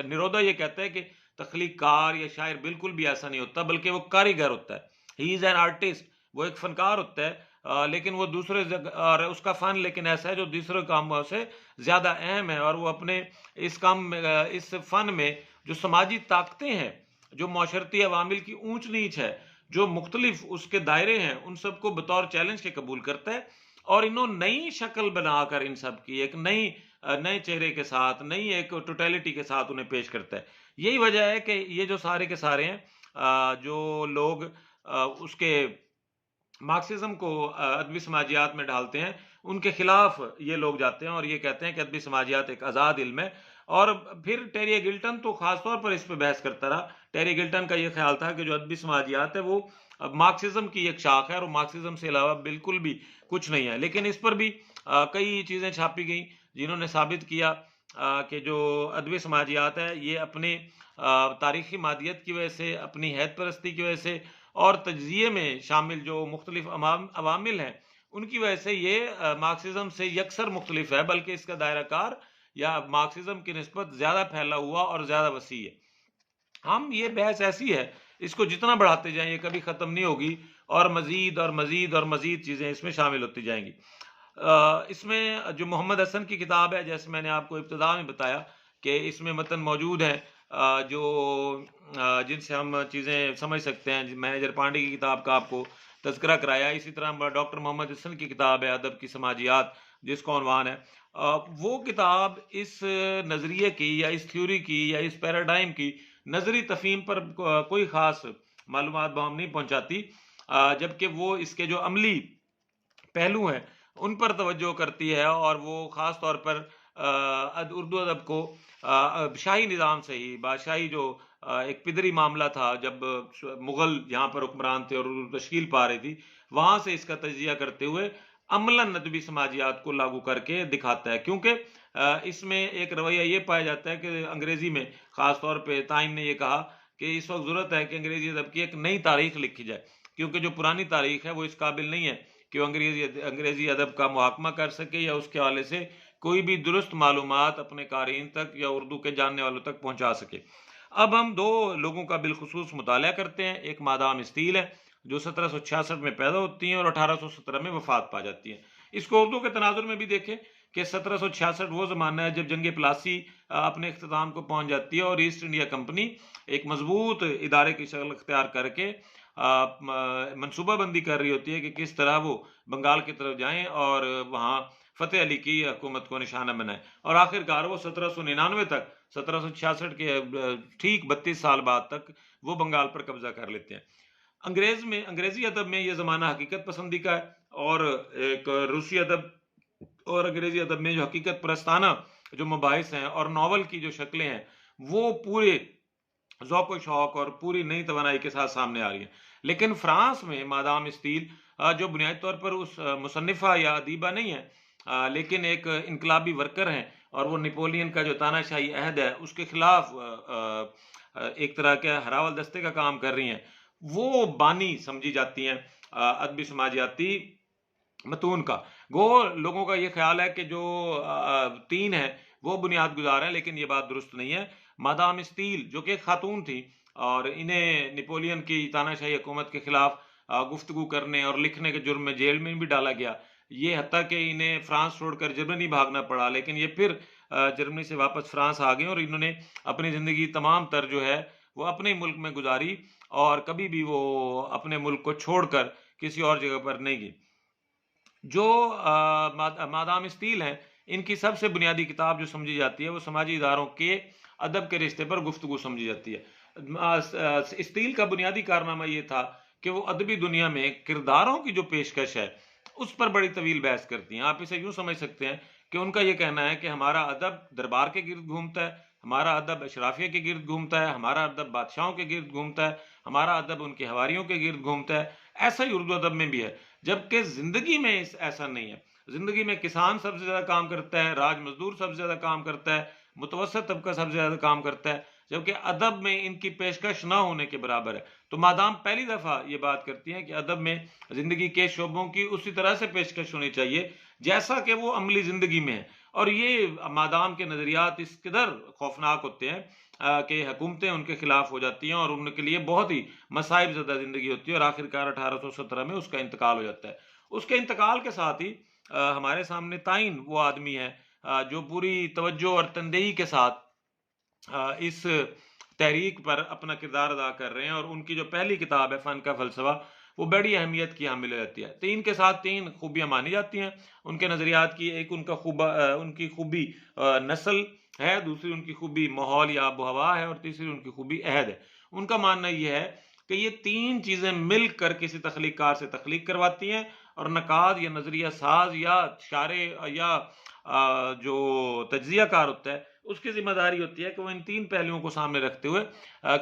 نیرودا یہ کہتا ہے کہ تخلیق کار یا شاعر بالکل بھی ایسا نہیں ہوتا، بلکہ وہ کاریگر ہوتا ہے، ہی از این آرٹسٹ، وہ ایک فنکار ہوتا ہے، لیکن وہ دوسرے اور اس کا فن لیکن ایسا ہے جو دوسرے کاموں سے زیادہ اہم ہے، اور وہ اپنے اس کام میں اس فن میں جو سماجی طاقتیں ہیں، جو معاشرتی عوامل کی اونچ نیچ ہے، جو مختلف اس کے دائرے ہیں، ان سب کو بطور چیلنج کے قبول کرتا ہے، اور انہوں نئی شکل بنا کر ان سب کی ایک نئے چہرے کے ساتھ، نئی ایک ٹوٹیلٹی کے ساتھ انہیں پیش کرتا ہے۔ یہی وجہ ہے کہ یہ جو سارے کے سارے ہیں جو لوگ اس کے مارکسزم کو ادبی سماجیات میں ڈالتے ہیں، ان کے خلاف یہ لوگ جاتے ہیں اور یہ کہتے ہیں کہ ادبی سماجیات ایک آزاد علم ہے۔ اور پھر ٹیری گلٹن تو خاص طور پر اس پہ بحث کرتا رہا۔ ٹیری گلٹن کا یہ خیال تھا کہ جو ادبی سماجیات ہے وہ مارکسزم کی ایک شاخ ہے، اور مارکسزم سے علاوہ بالکل بھی کچھ نہیں ہے، لیکن اس پر بھی کئی چیزیں چھاپی گئیں جنہوں نے ثابت کیا کہ جو ادبی سماجیات ہے یہ اپنے تاریخی مادیت کی وجہ سے، اپنی حیث پرستی کی وجہ سے، اور تجزیے میں شامل جو مختلف عوامل ہیں ان کی وجہ سے یہ مارکسزم سے یکسر مختلف ہے، بلکہ اس کا دائرہ کار یا مارکسزم کی نسبت زیادہ پھیلا ہوا اور زیادہ وسیع ہے۔ ہم یہ بحث ایسی ہے، اس کو جتنا بڑھاتے جائیں یہ کبھی ختم نہیں ہوگی، اور مزید اور مزید اور مزید چیزیں اس میں شامل ہوتی جائیں گی۔ اس میں جو محمد حسن کی کتاب ہے، جیسے میں نے آپ کو ابتدا میں بتایا کہ اس میں متن موجود ہیں جو جن سے ہم چیزیں سمجھ سکتے ہیں۔ مینیجر پانڈے کی کتاب کا آپ کو تذکرہ کرایا، اسی طرح ڈاکٹر محمد حسن کی کتاب ہے ادب کی سماجیات، جس کا عنوان ہے وہ کتاب اس نظریے کی یا اس تھیوری کی یا اس پیراڈائم کی نظری تفہیم پر کوئی خاص معلومات بہم نہیں پہنچاتی، جبکہ وہ اس کے جو عملی پہلو ہیں ان پر توجہ کرتی ہے، اور وہ خاص طور پر اردو ادب کو شاہی نظام سے ہی، بادشاہی جو ایک پدری معاملہ تھا جب مغل یہاں پر حکمران تھے اور اردو تشکیل پا رہی تھی، وہاں سے اس کا تجزیہ کرتے ہوئے عملاً ادبی سماجیات کو لاگو کر کے دکھاتا ہے، کیونکہ اس میں ایک رویہ یہ پایا جاتا ہے کہ انگریزی میں خاص طور پہ تائن نے یہ کہا کہ اس وقت ضرورت ہے کہ انگریزی ادب کی ایک نئی تاریخ لکھی جائے، کیونکہ جو پرانی تاریخ ہے وہ اس قابل نہیں ہے کہ وہ انگریزی ادب کا محاکمہ کر سکے یا اس کے حوالے سے کوئی بھی درست معلومات اپنے قارئین تک یا اردو کے جاننے والوں تک پہنچا سکے۔ اب ہم دو لوگوں کا بالخصوص مطالعہ کرتے ہیں، ایک مادام اسٹیل ہے جو 1766 میں پیدا ہوتی ہیں اور 1817 میں وفات پا جاتی ہیں۔ اس کو اردو کے تناظر میں بھی دیکھیں کہ 1766 وہ زمانہ ہے جب جنگ پلاسی اپنے اختتام کو پہنچ جاتی ہے اور ایسٹ انڈیا کمپنی ایک مضبوط ادارے کی شکل اختیار کر کے منصوبہ بندی کر رہی ہوتی ہے کہ کس طرح وہ بنگال کی طرف جائیں اور وہاں فتح علی کی حکومت کو نشانہ بنائیں، اور آخر کار وہ 1799 تک، 1766 کے ٹھیک 32 سال بعد تک وہ بنگال پر قبضہ کر لیتے ہیں۔ انگریزی ادب میں یہ زمانہ حقیقت پسندی کا ہے، اور ایک روسی ادب اور انگریزی ادب میں جو حقیقت پرستانہ جو مباحث ہیں اور ناول کی جو شکلیں ہیں وہ پورے ذوق و شوق اور پوری نئی توانائی کے ساتھ سامنے آ رہی ہیں۔ لیکن فرانس میں مادام اسٹیل جو بنیادی طور پر اس مصنفہ یا ادیبہ نہیں ہے، لیکن ایک انقلابی ورکر ہیں، اور وہ نیپولین کا جو تانا شاہی عہد ہے اس کے خلاف ایک طرح کے ہراول دستے کا کام کر رہی ہیں، وہ بانی سمجھی جاتی ہیں ادبی سماجیاتی متون کا۔ گو لوگوں کا یہ خیال ہے کہ جو تین ہے وہ بنیاد گزار ہیں، لیکن یہ بات درست نہیں ہے۔ مادام اسٹیل جو کہ خاتون تھی اور انہیں نیپولین کی تانا شاہی حکومت کے خلاف گفتگو کرنے اور لکھنے کے جرم میں جیل میں بھی ڈالا گیا، یہ حتیٰ کہ انہیں فرانس چھوڑ کر جرمنی بھاگنا پڑا، لیکن یہ پھر جرمنی سے واپس فرانس آ گئے اور انہوں نے اپنی زندگی تمام تر جو ہے وہ اپنے ملک میں گزاری، اور کبھی بھی وہ اپنے ملک کو چھوڑ کر کسی اور جگہ پر نہیں گئی۔ جو مادام اسٹیل ہیں ان کی سب سے بنیادی کتاب جو سمجھی جاتی ہے وہ سماجی اداروں کے ادب کے رشتے پر گفتگو سمجھی جاتی ہے۔ اسٹیل کا بنیادی کارنامہ یہ تھا کہ وہ ادبی دنیا میں کرداروں کی جو پیشکش ہے اس پر بڑی طویل بحث کرتی ہیں۔ آپ اسے یوں سمجھ سکتے ہیں کہ ان کا یہ کہنا ہے کہ ہمارا ادب دربار کے گرد گھومتا ہے، ہمارا ادب اشرافیہ کے گرد گھومتا ہے، ہمارا ادب بادشاہوں کے گرد گھومتا ہے، ہمارا ادب ان کے حواریوں کے گرد گھومتا ہے۔ ایسا ہی اردو ادب میں بھی ہے، جبکہ زندگی میں ایسا نہیں ہے۔ زندگی میں کسان سب سے زیادہ کام کرتا ہے، راج مزدور سب سے زیادہ کام کرتا ہے، متوسط طبقہ سب سے زیادہ کام کرتا ہے، جبکہ ادب میں ان کی پیشکش نہ ہونے کے برابر ہے۔ تو مادام پہلی دفعہ یہ بات کرتی ہیں کہ ادب میں زندگی کے شعبوں کی اسی طرح سے پیشکش ہونی چاہیے جیسا کہ وہ عملی زندگی میں ہے، اور یہ مادام کے نظریات اس قدر خوفناک ہوتے ہیں کہ حکومتیں ان کے خلاف ہو جاتی ہیں اور ان کے لیے بہت ہی مصائب زدہ زندگی ہوتی ہے، اور آخر کار 1817 میں اس کا انتقال ہو جاتا ہے۔ اس کے انتقال کے ساتھ ہی ہمارے سامنے تائن وہ آدمی ہے جو پوری توجہ اور تندہی کے ساتھ اس تحریک پر اپنا کردار ادا کر رہے ہیں، اور ان کی جو پہلی کتاب ہے فن کا فلسفہ وہ بڑی اہمیت کی حامل رہتی ہے۔ تین کے ساتھ تین خوبیاں مانی جاتی ہیں ان کے نظریات کی، ایک ان کی خوبی نسل ہے، دوسری ان کی خوبی ماحول یا آب و ہوا ہے، اور تیسری ان کی خوبی عہد ہے۔ ان کا ماننا یہ ہے کہ یہ تین چیزیں مل کر کسی تخلیق کار سے تخلیق کرواتی ہیں، اور نقاد یا نظریہ ساز یا شارح یا جو تجزیہ کار ہوتا ہے اس کی ذمہ داری ہوتی ہے کہ وہ ان تین پہلوؤں کو سامنے رکھتے ہوئے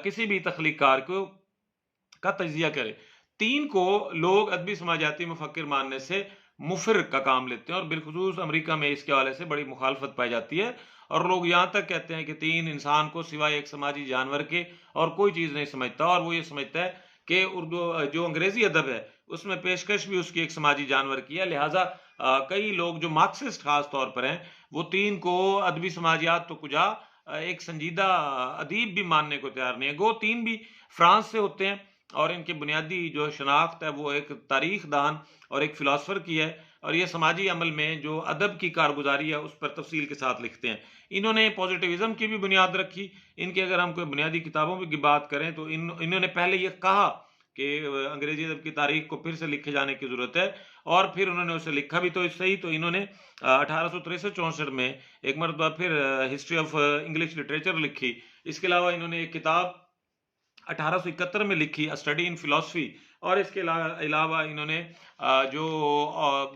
کسی بھی تخلیق کار کا تجزیہ کرے۔ تین کو لوگ ادبی سماجیاتی مفکر ماننے سے مفر کا کام لیتے ہیں، اور بالخصوص امریکہ میں اس کے حوالے سے بڑی مخالفت پائی جاتی ہے، اور لوگ یہاں تک کہتے ہیں کہ تین انسان کو سوائے ایک سماجی جانور کے اور کوئی چیز نہیں سمجھتا، اور وہ یہ سمجھتا ہے کہ اردو جو انگریزی ادب ہے اس میں پیشکش بھی اس کی ایک سماجی جانور کی ہے۔ لہٰذا کئی لوگ جو مارکسسٹ خاص طور پر ہیں وہ تین کو ادبی سماجیات تو کجا ایک سنجیدہ ادیب بھی ماننے کو تیار نہیں ہے۔ گو تین بھی فرانس سے ہوتے ہیں، اور ان کی بنیادی جو شناخت ہے وہ ایک تاریخ دان اور ایک فلاسفر کی ہے، اور یہ سماجی عمل میں جو ادب کی کارگزاری ہے اس پر تفصیل کے ساتھ لکھتے ہیں۔ انہوں نے پوزیٹیوزم کی بھی بنیاد رکھی۔ ان کی اگر ہم کوئی بنیادی کتابوں کی بات کریں تو انہوں نے پہلے یہ کہا کہ انگریزی ادب کی تاریخ کو پھر سے لکھے جانے کی ضرورت ہے، اور پھر انہوں نے اسے لکھا بھی تو صحیح۔ تو انہوں نے 1863-64 میں ایک مرتبہ پھر ہسٹری آف انگلش لٹریچر لکھی، اس کے علاوہ انہوں نے ایک کتاب 1871 میں لکھی اسٹڈی ان فلاسفی، اور اس کے علاوہ انہوں نے جو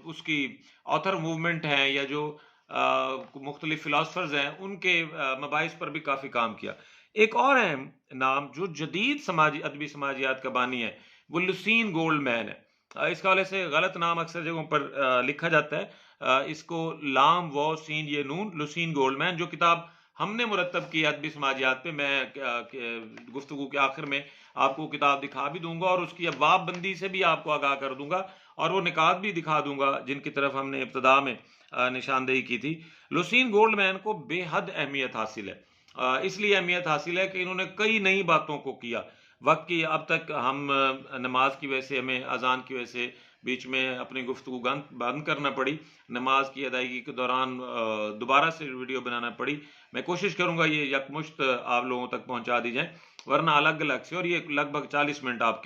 اس کی آتھر موومنٹ ہے یا جو مختلف فلاسفرز ہیں ان کے مباحث پر بھی کافی کام کیا۔ ایک اور اہم نام جو جدید ادبی سماجیات کا بانی ہے وہ لوسین گولڈ مین ہے۔ اس حوالے سے غلط نام اکثر جگہوں پر لکھا جاتا ہے، اس کو لام و سین یہ نون، لوسین گولڈ مین، جو کتاب ہم نے مرتب کی ادبی سماجیات پہ، میں گفتگو کے آخر میں آپ کو کتاب دکھا بھی دوں گا اور اس کی ابواب بندی سے بھی آپ کو آگاہ کر دوں گا اور وہ نکات بھی دکھا دوں گا جن کی طرف ہم نے ابتدا میں نشاندہی کی تھی۔ لوسین گولڈ مین کو بے حد اہمیت حاصل ہے، اس لیے اہمیت حاصل ہے کہ انہوں نے کئی نئی باتوں کو کیا وقت کی۔ اب تک ہم نماز کی وجہ سے، ہمیں اذان کی وجہ سے بیچ میں اپنی گفتگو بند کرنا پڑی، نماز کی ادائیگی کے دوران دوبارہ سے ویڈیو بنانا پڑی۔ میں کوشش کروں گا یہ یکمشت آپ لوگوں تک پہنچا دی جائیں، ورنہ الگ الگ سے، اور یہ لگ بھگ 40 منٹ آپ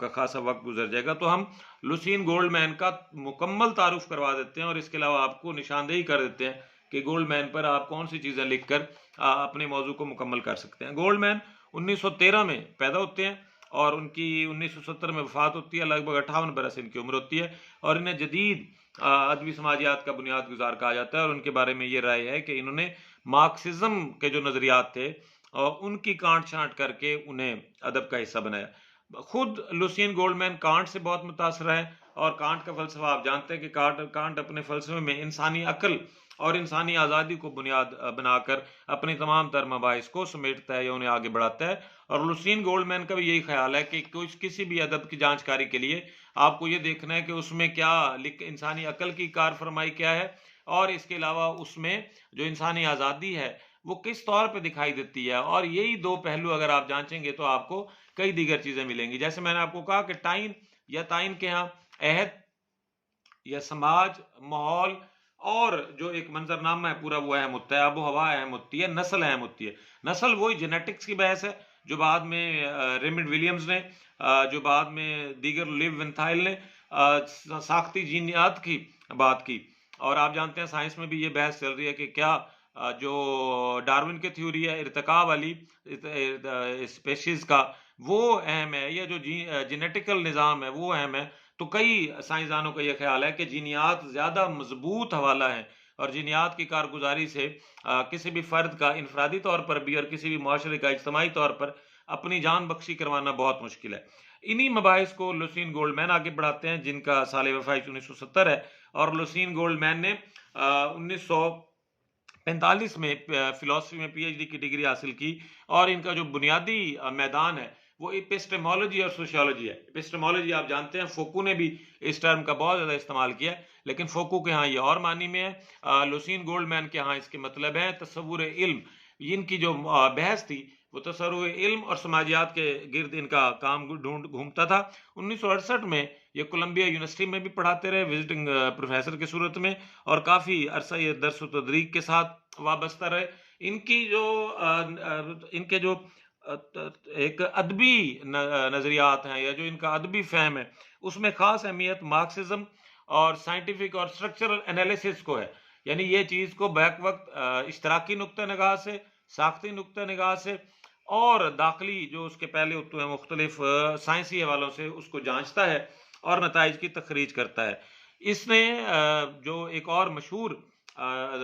کا خاصا وقت گزر جائے گا۔ تو ہم لوسین گولڈ مین کا مکمل تعارف کروا دیتے ہیں اور اس کے علاوہ آپ کو نشاندہی کر دیتے ہیں کہ گولڈ مین پر آپ کون سی چیزیں لکھ کر اپنے موضوع کو مکمل کر سکتے ہیں۔ گولڈ مین 1913 میں پیدا ہوتے ہیں اور ان کی 1970 میں وفات ہوتی ہے، لگ بھگ 58 برس ان کی عمر ہوتی ہے، اور انہیں جدید ادبی سماجیات کا بنیاد گزار کہا جاتا ہے۔ اور ان کے بارے میں یہ رائے ہے کہ انہوں نے مارکسزم کے جو نظریات تھے ان کی کانٹ چھانٹ کر کے انہیں ادب کا حصہ بنایا۔ خود لوسین گولڈ مین کانٹ سے بہت متاثر ہے، اور کانٹ کا فلسفہ آپ جانتے ہیں کہ کانٹ اپنے فلسفے میں انسانی عقل اور انسانی آزادی کو بنیاد بنا کر اپنی تمام تر مباحث کو سمیٹتا ہے یا انہیں آگے بڑھاتا ہے۔ اور لوسین گولڈ مین کا بھی یہی خیال ہے کہ کسی بھی ادب کی جانچ کاری کے لیے آپ کو یہ دیکھنا ہے کہ اس میں کیا انسانی عقل کی کار فرمائی کیا ہے، اور اس کے علاوہ اس میں جو انسانی آزادی ہے وہ کس طور پہ دکھائی دیتی ہے، اور یہی دو پہلو اگر آپ جانچیں گے تو آپ کو کئی دیگر چیزیں ملیں گی۔ جیسے میں نے آپ کو کہا کہ تعین کے ہاں عہد یا سماج، ماحول، اور جو ایک منظر نامہ ہے پورا وہ اہم ہوتا ہے، آب و ہوا اہم ہوتی ہے، نسل اہم ہوتی ہے۔ نسل وہی جینیٹکس کی بحث ہے جو بعد میں ریمنڈ ولیمز نے، جو بعد میں دیگر لیو ونتھائل نے ساختی جینیات کی بات کی، اور آپ جانتے ہیں سائنس میں بھی یہ بحث چل رہی ہے کہ کیا جو ڈارون کی تھیوری ہے ارتقاء والی اسپیشیز کا وہ اہم ہے یا جو جینیٹیکل نظام ہے وہ اہم ہے۔ تو کئی سائنسدانوں کا یہ خیال ہے کہ جینیات زیادہ مضبوط حوالہ ہیں، اور جینیات کی کارگزاری سے کسی بھی فرد کا انفرادی طور پر بھی اور کسی بھی معاشرے کا اجتماعی طور پر اپنی جان بخشی کروانا بہت مشکل ہے۔ انہی مباحث کو لوسین گولڈ مین آگے بڑھاتے ہیں جن کا سال وفات 1970 ہے، اور لوسین گولڈ مین نے 1945 میں فلسفی میں پی ایچ ڈی کی ڈگری حاصل کی، اور ان کا جو بنیادی میدان ہے وہ ایپسٹیمولوجی اور سوشیولوجی ہے۔ ایپسٹیمولوجی آپ جانتے ہیں فوکو نے بھی اس ٹرم کا بہت زیادہ استعمال کیا ہے، لیکن فوکو کے ہاں یہ اور معنی میں ہے، لوسین گولڈ مین کے ہاں اس کے مطلب ہے تصور علم۔ ان کی جو بحث تھی وہ تصور علم اور سماجیات کے گرد ان کا کام گھومتا تھا۔ 1968 میں یہ کولمبیا یونیورسٹی میں بھی پڑھاتے رہے وزٹنگ پروفیسر کی صورت میں، اور کافی عرصہ یہ درس و تدریس کے ساتھ وابستہ رہے۔ ان کے جو ایک ادبی نظریات ہیں یا جو ان کا ادبی فہم ہے اس میں خاص اہمیت مارکسزم اور سائنٹیفک اور اسٹرکچرل انالیسس کو ہے، یعنی یہ چیز کو بیک وقت اشتراکی نقطہ نگاہ سے، ساختی نقطہ نگاہ سے، اور داخلی جو اس کے پہلے ہوتے ہیں مختلف سائنسی حوالوں سے اس کو جانچتا ہے اور نتائج کی تخریج کرتا ہے۔ اس نے جو ایک اور مشہور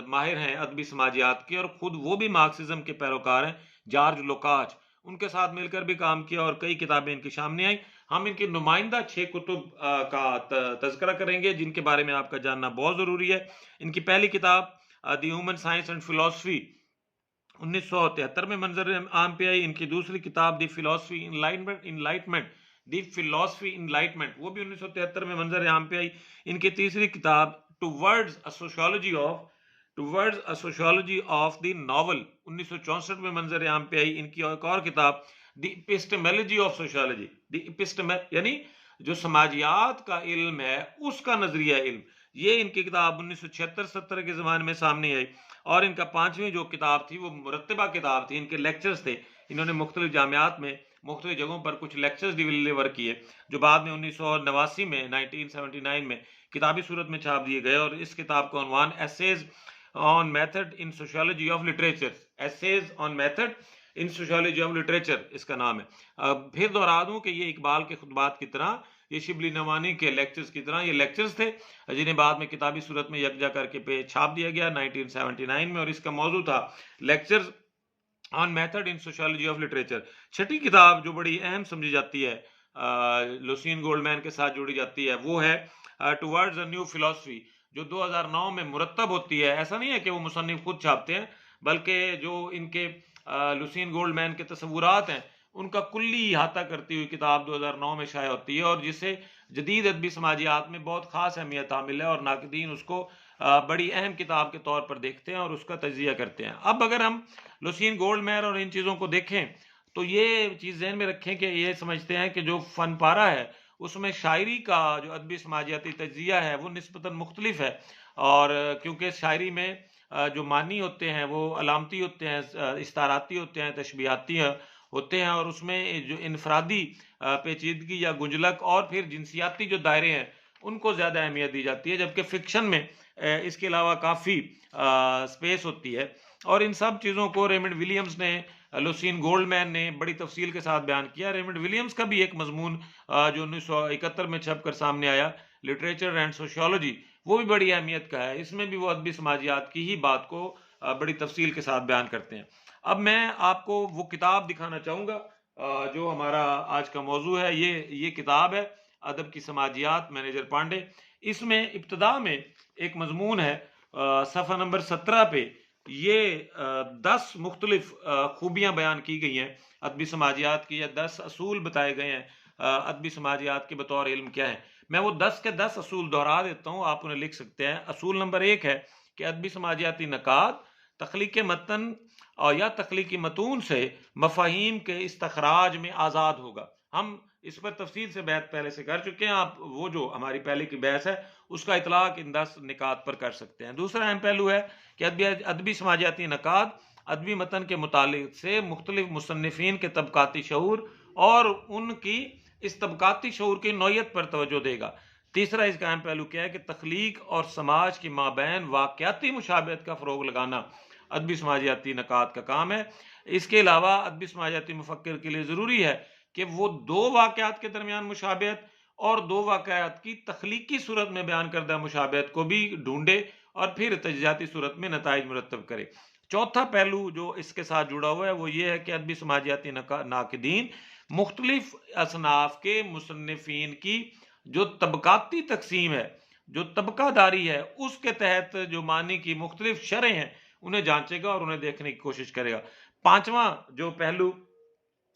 ماہر ہیں ادبی سماجیات کے، اور خود وہ بھی مارکسزم کے پیروکار ہیں، جارج لوکاچ، ان کے ساتھ مل کر بھی کام کیا اور کئی کتابیں ان کی سامنے آئیں۔ ہم ان کی نمائندہ 6 کتب کا تذکرہ کریں گے جن کے بارے میں آپ کا جاننا بہت ضروری ہے۔ ان کی پہلی کتاب دی ہیومن سائنس اینڈ فلسفی 1973 میں منظر عام پہ آئی۔ ان کی دوسری کتاب دی فلسفی انلائٹمنٹ وہ بھی 1973 میں منظر عام پہ آئی۔ ان کی تیسری کتاب towards a sociology of the novel 1964 میں منظر عام پہ آئی۔ ان کی ایک اور کتاب دی ایپسٹیمولوجی آف سوشیولوجی، یعنی جو سماجیات کا علم ہے اس کا نظریہ علم، یہ ان کی کتاب 1976-70 کے زمانے میں سامنے آئی۔ اور ان کا 5ویں جو کتاب تھی وہ مرتبہ کتاب تھی، ان کے لیکچرز تھے، انہوں نے مختلف جامعات میں مختلف جگہوں پر کچھ لیکچرز ڈیلیور کیے جو بعد میں 1979 میں کتابی صورت میں چھاپ دیے گئے، اور اس کتاب کا عنوان essays on method in sociology of literature, essays on method in sociology of literature اس کا نام ہے۔ پھر دہرا دوں کہ یہ اقبال کے خطبات کی طرح، یہ شبلی نوانی کے لیکچرز کی طرح یہ لیکچرز تھے جنہیں بعد میں کتابی صورت میں یکجا کر کے چھاپ دیا گیا 1979 میں، اور اس کا موضوع تھا lectures on method in sociology of literature. چھٹی کتاب جو بڑی اہم سمجھی جاتی ہے، لوسین گولڈمین کے ساتھ جوڑی جاتی ہے، وہ ہے ٹوورڈز اے نیو فلاسفی، جو 2009 میں مرتب ہوتی ہے۔ ایسا نہیں ہے کہ وہ مصنف خود چھاپتے ہیں، بلکہ جو ان کے لوسین گولڈمین کے تصورات ہیں ان کا کلی احاطہ کرتی ہوئی کتاب 2009 میں شائع ہوتی ہے، اور جسے جدید ادبی سماجیات میں بہت خاص اہمیت حامل ہے، اور ناقدین اس کو بڑی اہم کتاب کے طور پر دیکھتے ہیں اور اس کا تجزیہ کرتے ہیں۔ اب اگر ہم لوسین گولڈمین اور ان چیزوں کو دیکھیں تو یہ چیز ذہن میں رکھیں کہ یہ سمجھتے ہیں کہ جو فن پارہ ہے اس میں شاعری کا جو ادبی سماجیاتی تجزیہ ہے وہ نسبتاً مختلف ہے، اور کیونکہ شاعری میں جو معنی ہوتے ہیں وہ علامتی ہوتے ہیں، استعاراتی ہوتے ہیں، تشبیہاتی ہوتے ہیں، اور اس میں جو انفرادی پیچیدگی یا گنجلک اور پھر جنسیاتی جو دائرے ہیں ان کو زیادہ اہمیت دی جاتی ہے، جبکہ فکشن میں اس کے علاوہ کافی سپیس ہوتی ہے۔ اور ان سب چیزوں کو ریمنڈ ولیمز نے، لوسین گولڈمین نے بڑی تفصیل کے ساتھ بیان کیا۔ ریمنڈ ولیمز کا بھی ایک مضمون جو 1971 میں چھپ کر سامنے آیا، لٹریچر اینڈ سوشیولوجی، وہ بھی بڑی اہمیت کا ہے۔ اس میں بھی وہ ادبی سماجیات کی ہی بات کو بڑی تفصیل کے ساتھ بیان کرتے ہیں۔ اب میں آپ کو وہ کتاب دکھانا چاہوں گا جو ہمارا آج کا موضوع ہے۔ یہ کتاب ہے ادب کی سماجیات، مینیجر پانڈے۔ اس میں ابتدا میں ایک مضمون ہے صفحہ نمبر 17 پہ، یہ 10 مختلف خوبیاں بیان کی گئی ہیں ادبی سماجیات کی، یا 10 اصول بتائے گئے ہیں ادبی سماجیات کے بطور علم کیا ہے۔ میں وہ 10 کے 10 اصول دہرا دیتا ہوں، آپ انہیں لکھ سکتے ہیں۔ اصول نمبر 1 ہے کہ ادبی سماجیاتی نقاد تخلیق متن یا تخلیقی متون سے مفاہیم کے استخراج میں آزاد ہوگا۔ ہم اس پر تفصیل سے بحث پہلے سے کر چکے ہیں، آپ وہ جو ہماری پہلے کی بحث ہے اس کا اطلاق ان 10 نکات پر کر سکتے ہیں۔ دوسرا اہم پہلو ہے کہ ادبی سماجیاتی نقاد ادبی متن کے متعلق سے مختلف مصنفین کے طبقاتی شعور اور ان کی اس طبقاتی شعور کی نوعیت پر توجہ دے گا۔ تیسرا اس کا اہم پہلو کیا ہے کہ تخلیق اور سماج کی مابین واقعاتی مشابہت کا فروغ لگانا ادبی سماجیاتی نقاد کا کام ہے۔ اس کے علاوہ ادبی سماجیاتی مفکر کے لیے ضروری ہے کہ وہ 2 واقعات کے درمیان مشابہت اور 2 واقعات کی تخلیقی صورت میں بیان کردہ مشابہت کو بھی ڈھونڈے اور پھر تجزیاتی صورت میں نتائج مرتب کرے۔ چوتھا پہلو جو اس کے ساتھ جڑا ہوا ہے وہ یہ ہے کہ ادبی سماجیاتی ناقدین مختلف اصناف کے مصنفین کی جو طبقاتی تقسیم ہے، جو طبقہ داری ہے، اس کے تحت جو معنی کی مختلف شرح ہیں انہیں جانچے گا اور انہیں دیکھنے کی کوشش کرے گا۔ پانچواں جو پہلو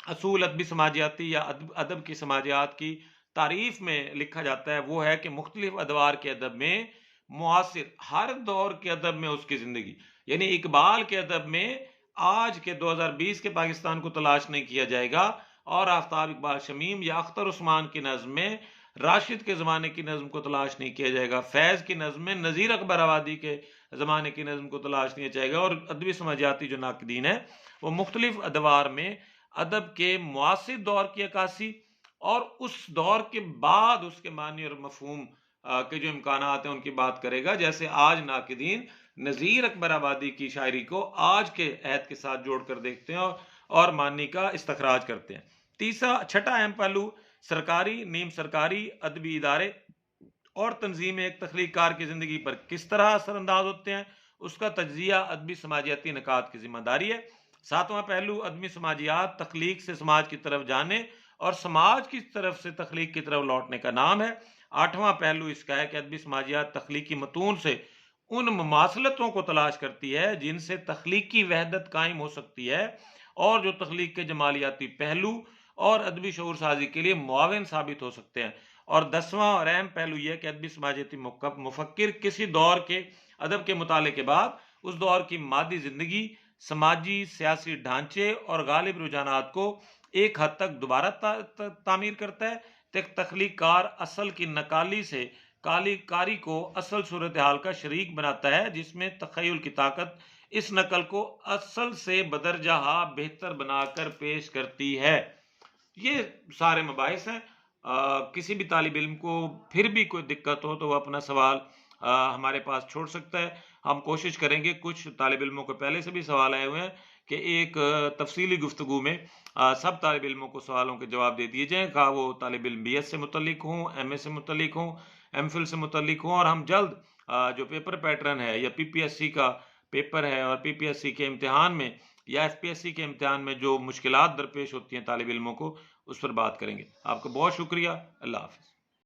اصول ادبی سماجیاتی یا ادب کی سماجیات کی تعریف میں لکھا جاتا ہے وہ ہے کہ مختلف ادوار کے ادب میں معاصر ہر دور کے ادب میں اس کی زندگی، یعنی اقبال کے ادب میں آج کے 2020 کے پاکستان کو تلاش نہیں کیا جائے گا، اور آفتاب اقبال شمیم یا اختر عثمان کی نظم میں راشد کے زمانے کی نظم کو تلاش نہیں کیا جائے گا، فیض کی نظم میں نذیر اکبر آبادی کے زمانے کی نظم کو تلاش نہیں جائے گا۔ اور ادبی سماجیاتی جو ناقدین ہیں وہ مختلف ادوار میں ادب کے معاصر دور کی عکاسی اور اس دور کے بعد اس کے معنی اور مفہوم کے جو امکانات ہیں ان کی بات کرے گا، جیسے آج ناقدین نذیر اکبر آبادی کی شاعری کو آج کے عہد کے ساتھ جوڑ کر دیکھتے ہیں اور معنی کا استخراج کرتے ہیں۔ چھٹا اہم پہلو سرکاری، نیم سرکاری ادبی ادارے اور تنظیمیں ایک تخلیق کار کی زندگی پر کس طرح اثر انداز ہوتے ہیں، اس کا تجزیہ ادبی سماجیاتی نکات کی ذمہ داری ہے۔ ساتواں پہلو ادبی سماجیات تخلیق سے سماج کی طرف جانے اور سماج کی طرف سے تخلیق کی طرف لوٹنے کا نام ہے۔ آٹھواں پہلو اس کا ہے کہ ادبی سماجیات تخلیقی متون سے ان مماثلتوں کو تلاش کرتی ہے جن سے تخلیقی وحدت قائم ہو سکتی ہے اور جو تخلیق کے جمالیاتی پہلو اور ادبی شعور سازی کے لیے معاون ثابت ہو سکتے ہیں۔ اور 10واں اور اہم پہلو یہ ہے کہ ادبی سماجیاتی مفکر کسی دور کے ادب کے مطالعے کے بعد اس دور کی مادی زندگی، سماجی سیاسی ڈھانچے اور غالب رجحانات کو ایک حد تک دوبارہ تعمیر کرتا ہے۔ تخلیق کار اصل کی نقالی سے کاری کو اصل صورتحال کا شریک بناتا ہے، جس میں تخیل کی طاقت اس نقل کو اصل سے بدرجہ بہتر بنا کر پیش کرتی ہے۔ یہ سارے مباحث ہیں۔ کسی بھی طالب علم کو پھر بھی کوئی دقت ہو تو وہ اپنا سوال ہمارے پاس چھوڑ سکتا ہے، ہم کوشش کریں گے۔ کچھ طالب علموں کو پہلے سے بھی سوال آئے ہوئے ہیں کہ ایک تفصیلی گفتگو میں سب طالب علموں کو سوالوں کے جواب دے دیے جائیں، خواہ وہ طالب علم BS سے متعلق ہوں، MA سے متعلق ہوں، MPhil سے متعلق ہوں، اور ہم جلد جو پیپر پیٹرن ہے یا PPSC کا پیپر ہے اور PPSC کے امتحان میں یا FPSC کے امتحان میں جو مشکلات درپیش ہوتی ہیں طالب علموں کو، اس پر بات کریں گے۔ آپ کا بہت شکریہ، اللہ حافظ۔